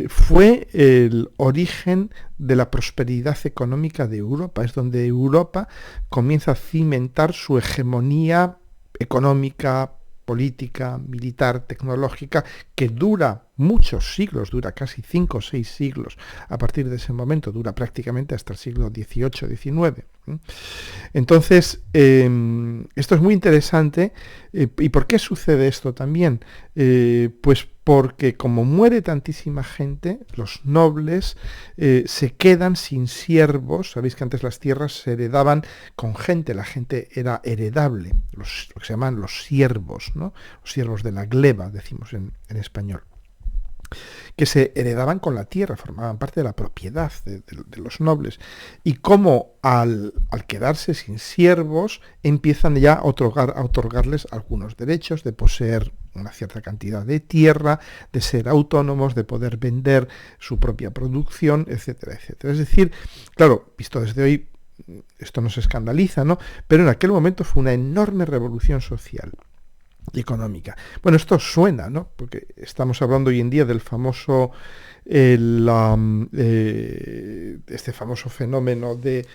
fue el origen de la prosperidad económica de Europa. Es donde Europa comienza a cimentar su hegemonía económica, política, militar, tecnológica, que dura muchos siglos, dura casi 5 o 6 siglos. A partir de ese momento dura prácticamente hasta el siglo XVIII, XIX. Entonces, esto es muy interesante. ¿Y por qué sucede esto también? Pues porque como muere tantísima gente, los nobles se quedan sin siervos. Sabéis que antes las tierras se heredaban con gente, la gente era heredable, lo que se llaman los siervos, ¿no? Los siervos de la gleba, decimos en español, que se heredaban con la tierra, formaban parte de la propiedad de los nobles. Y como al quedarse sin siervos, empiezan ya a otorgarles algunos derechos de poseer una cierta cantidad de tierra, de ser autónomos, de poder vender su propia producción, etcétera, etcétera. Es decir, claro, visto desde hoy, esto nos escandaliza, ¿no? Pero en aquel momento fue una enorme revolución social y económica. Bueno, esto suena, ¿no? Porque estamos hablando hoy en día del famoso, este famoso fenómeno de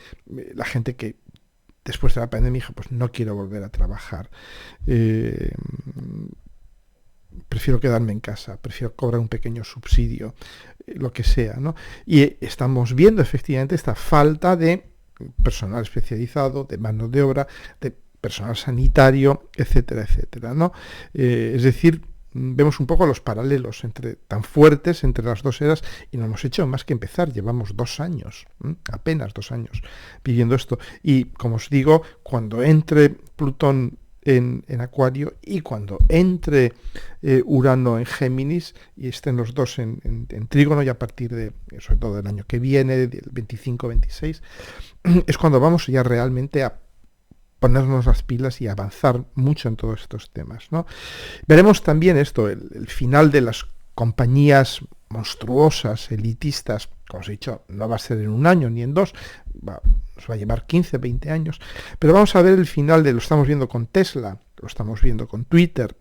la gente que después de la pandemia dijo, pues no quiero volver a trabajar, prefiero quedarme en casa, prefiero cobrar un pequeño subsidio, lo que sea, ¿no? Y estamos viendo efectivamente esta falta de personal especializado, de mano de obra, de personal sanitario, etcétera, etcétera, ¿no? Es decir, vemos un poco los paralelos tan fuertes entre las dos eras, y no hemos hecho más que empezar. Llevamos 2 años, apenas 2 años viviendo esto. Y como os digo, cuando entre Plutón en Acuario y cuando entre Urano en Géminis y estén los dos en Trígono, y a partir de, sobre todo del año que viene, del 25-26, es cuando vamos ya realmente a ponernos las pilas y avanzar mucho en todos estos temas, ¿no? Veremos también esto, el final de las compañías monstruosas, elitistas. Como os he dicho, no va a ser en 1 año ni en 2, nos va a llevar 15, 20 años, pero vamos a ver el final lo estamos viendo con Tesla, lo estamos viendo con Twitter,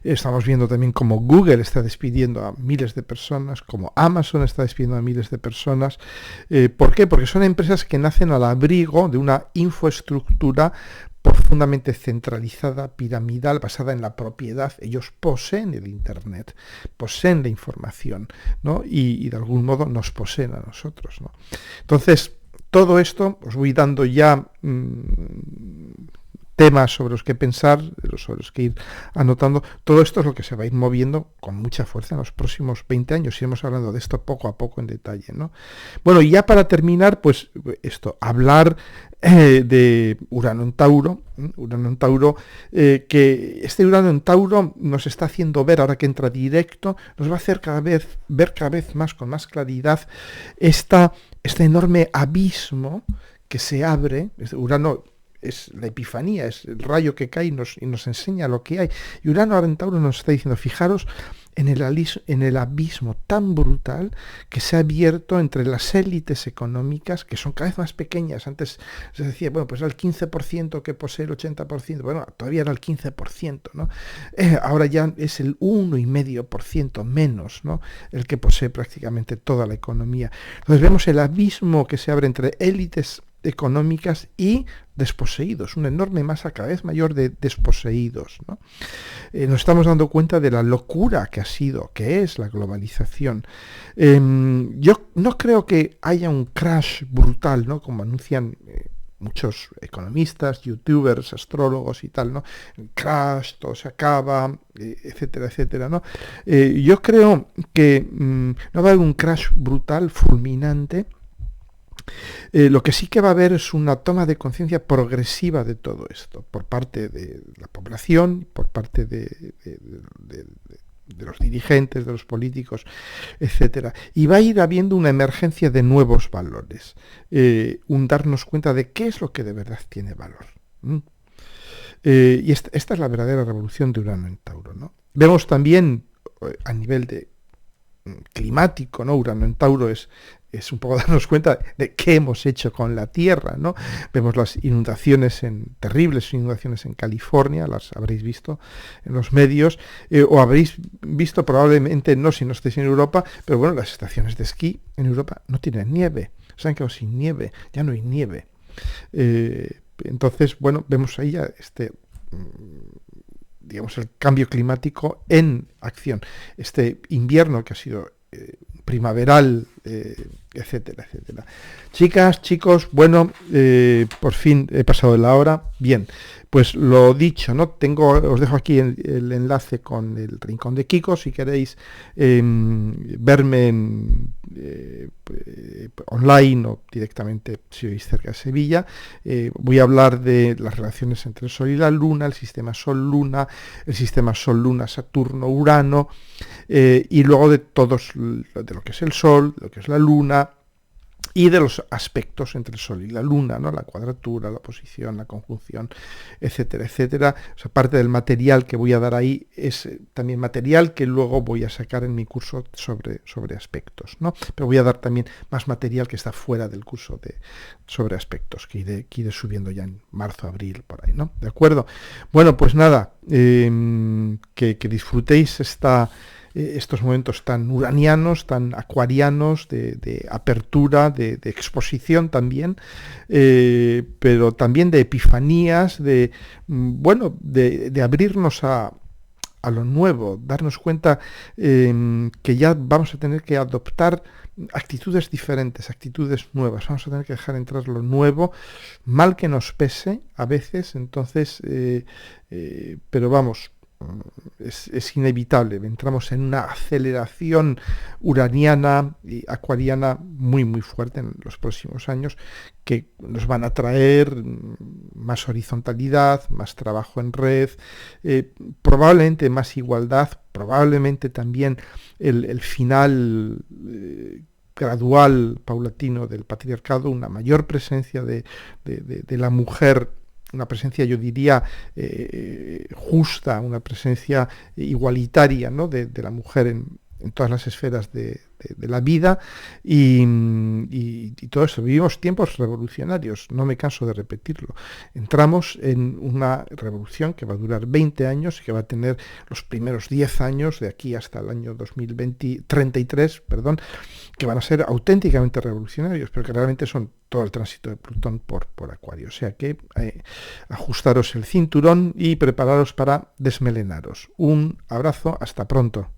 estamos viendo también cómo Google está despidiendo a miles de personas, como Amazon está despidiendo a miles de personas. ¿Por qué? Porque son empresas que nacen al abrigo de una infraestructura profundamente centralizada, piramidal, basada en la propiedad. Ellos poseen el Internet, poseen la información, ¿no? Y de algún modo nos poseen a nosotros, ¿no? Entonces, todo esto os voy dando ya temas sobre los que pensar, sobre los que ir anotando. Todo esto es lo que se va a ir moviendo con mucha fuerza en los próximos 20 años. Iremos hablando de esto poco a poco en detalle, ¿no? Bueno, y ya para terminar, pues esto, hablar de Urano en Tauro. Urano en Tauro, que este Urano en Tauro nos está haciendo ver, ahora que entra directo, nos va a hacer ver cada vez más, con más claridad, este enorme abismo que se abre. Urano es la epifanía, es el rayo que cae y nos enseña lo que hay. Y Urano ahora en Tauro nos está diciendo, fijaros en el abismo tan brutal que se ha abierto entre las élites económicas, que son cada vez más pequeñas. Antes se decía, bueno, pues era el 15% que posee el 80%, bueno, todavía era el 15%, ¿no? Ahora ya es el 1,5% menos, ¿no? El que posee prácticamente toda la economía. Entonces vemos el abismo que se abre entre élites económicas y desposeídos, una enorme masa cada vez mayor de desposeídos, ¿no? Nos estamos dando cuenta de la locura que es la globalización. Yo no creo que haya un crash brutal, ¿no? Como anuncian muchos economistas, youtubers, astrólogos y tal, ¿no? Crash, todo se acaba, etcétera, etcétera, ¿no? Yo creo que no va a haber un crash brutal, fulminante. Lo que sí que va a haber es una toma de conciencia progresiva de todo esto, por parte de la población, por parte de los dirigentes, de los políticos, etcétera. Y va a ir habiendo una emergencia de nuevos valores, un darnos cuenta de qué es lo que de verdad tiene valor. Y esta es la verdadera revolución de Urano en Tauro, ¿no? Vemos también a nivel climático, ¿no? Urano en Tauro es un poco darnos cuenta de qué hemos hecho con la Tierra, ¿no? Vemos las terribles inundaciones en California, las habréis visto en los medios, o habréis visto probablemente, no si no estáis en Europa, pero bueno, las estaciones de esquí en Europa no tienen nieve, se han quedado sin nieve, ya no hay nieve. Entonces, bueno, vemos ahí ya digamos, el cambio climático en acción. Este invierno que ha sido primaveral, etcétera, etcétera. Chicas, chicos, bueno, por fin he pasado de la hora. Bien, pues lo dicho, ¿no? Os dejo aquí el enlace con el Rincón de Kiko, si queréis verme online o directamente si vivís cerca de Sevilla. Voy a hablar de las relaciones entre el Sol y la Luna, el sistema Sol-Luna, el sistema Sol-Luna, Saturno-Urano, y luego de lo que es el Sol, lo que es la Luna, y de los aspectos entre el Sol y la Luna, ¿no? La cuadratura, la posición, la conjunción, etcétera, etcétera. O sea, parte del material que voy a dar ahí es también material que luego voy a sacar en mi curso sobre aspectos, ¿no? Pero voy a dar también más material que está fuera del curso sobre aspectos, que iré subiendo ya en marzo, abril, por ahí, ¿no? ¿De acuerdo? Bueno, pues nada, que disfrutéis estos momentos tan uranianos, tan acuarianos, de apertura, de exposición también, pero también de epifanías, de abrirnos a lo nuevo, darnos cuenta que ya vamos a tener que adoptar actitudes diferentes, actitudes nuevas, vamos a tener que dejar entrar lo nuevo, mal que nos pese a veces, entonces, pero vamos, es inevitable, entramos en una aceleración uraniana y acuariana muy muy fuerte en los próximos años, que nos van a traer más horizontalidad, más trabajo en red, probablemente más igualdad, probablemente también el final gradual, paulatino del patriarcado, una mayor presencia de la mujer, una presencia, yo diría, justa, una presencia igualitaria, ¿no? de la mujer en todas las esferas de la vida y todo eso. Vivimos tiempos revolucionarios, no me canso de repetirlo. Entramos en una revolución que va a durar 20 años y que va a tener los primeros 10 años, de aquí hasta el año 2033, perdón, que van a ser auténticamente revolucionarios, pero que realmente son todo el tránsito de Plutón por Acuario. O sea que ajustaros el cinturón y prepararos para desmelenaros. Un abrazo, hasta pronto.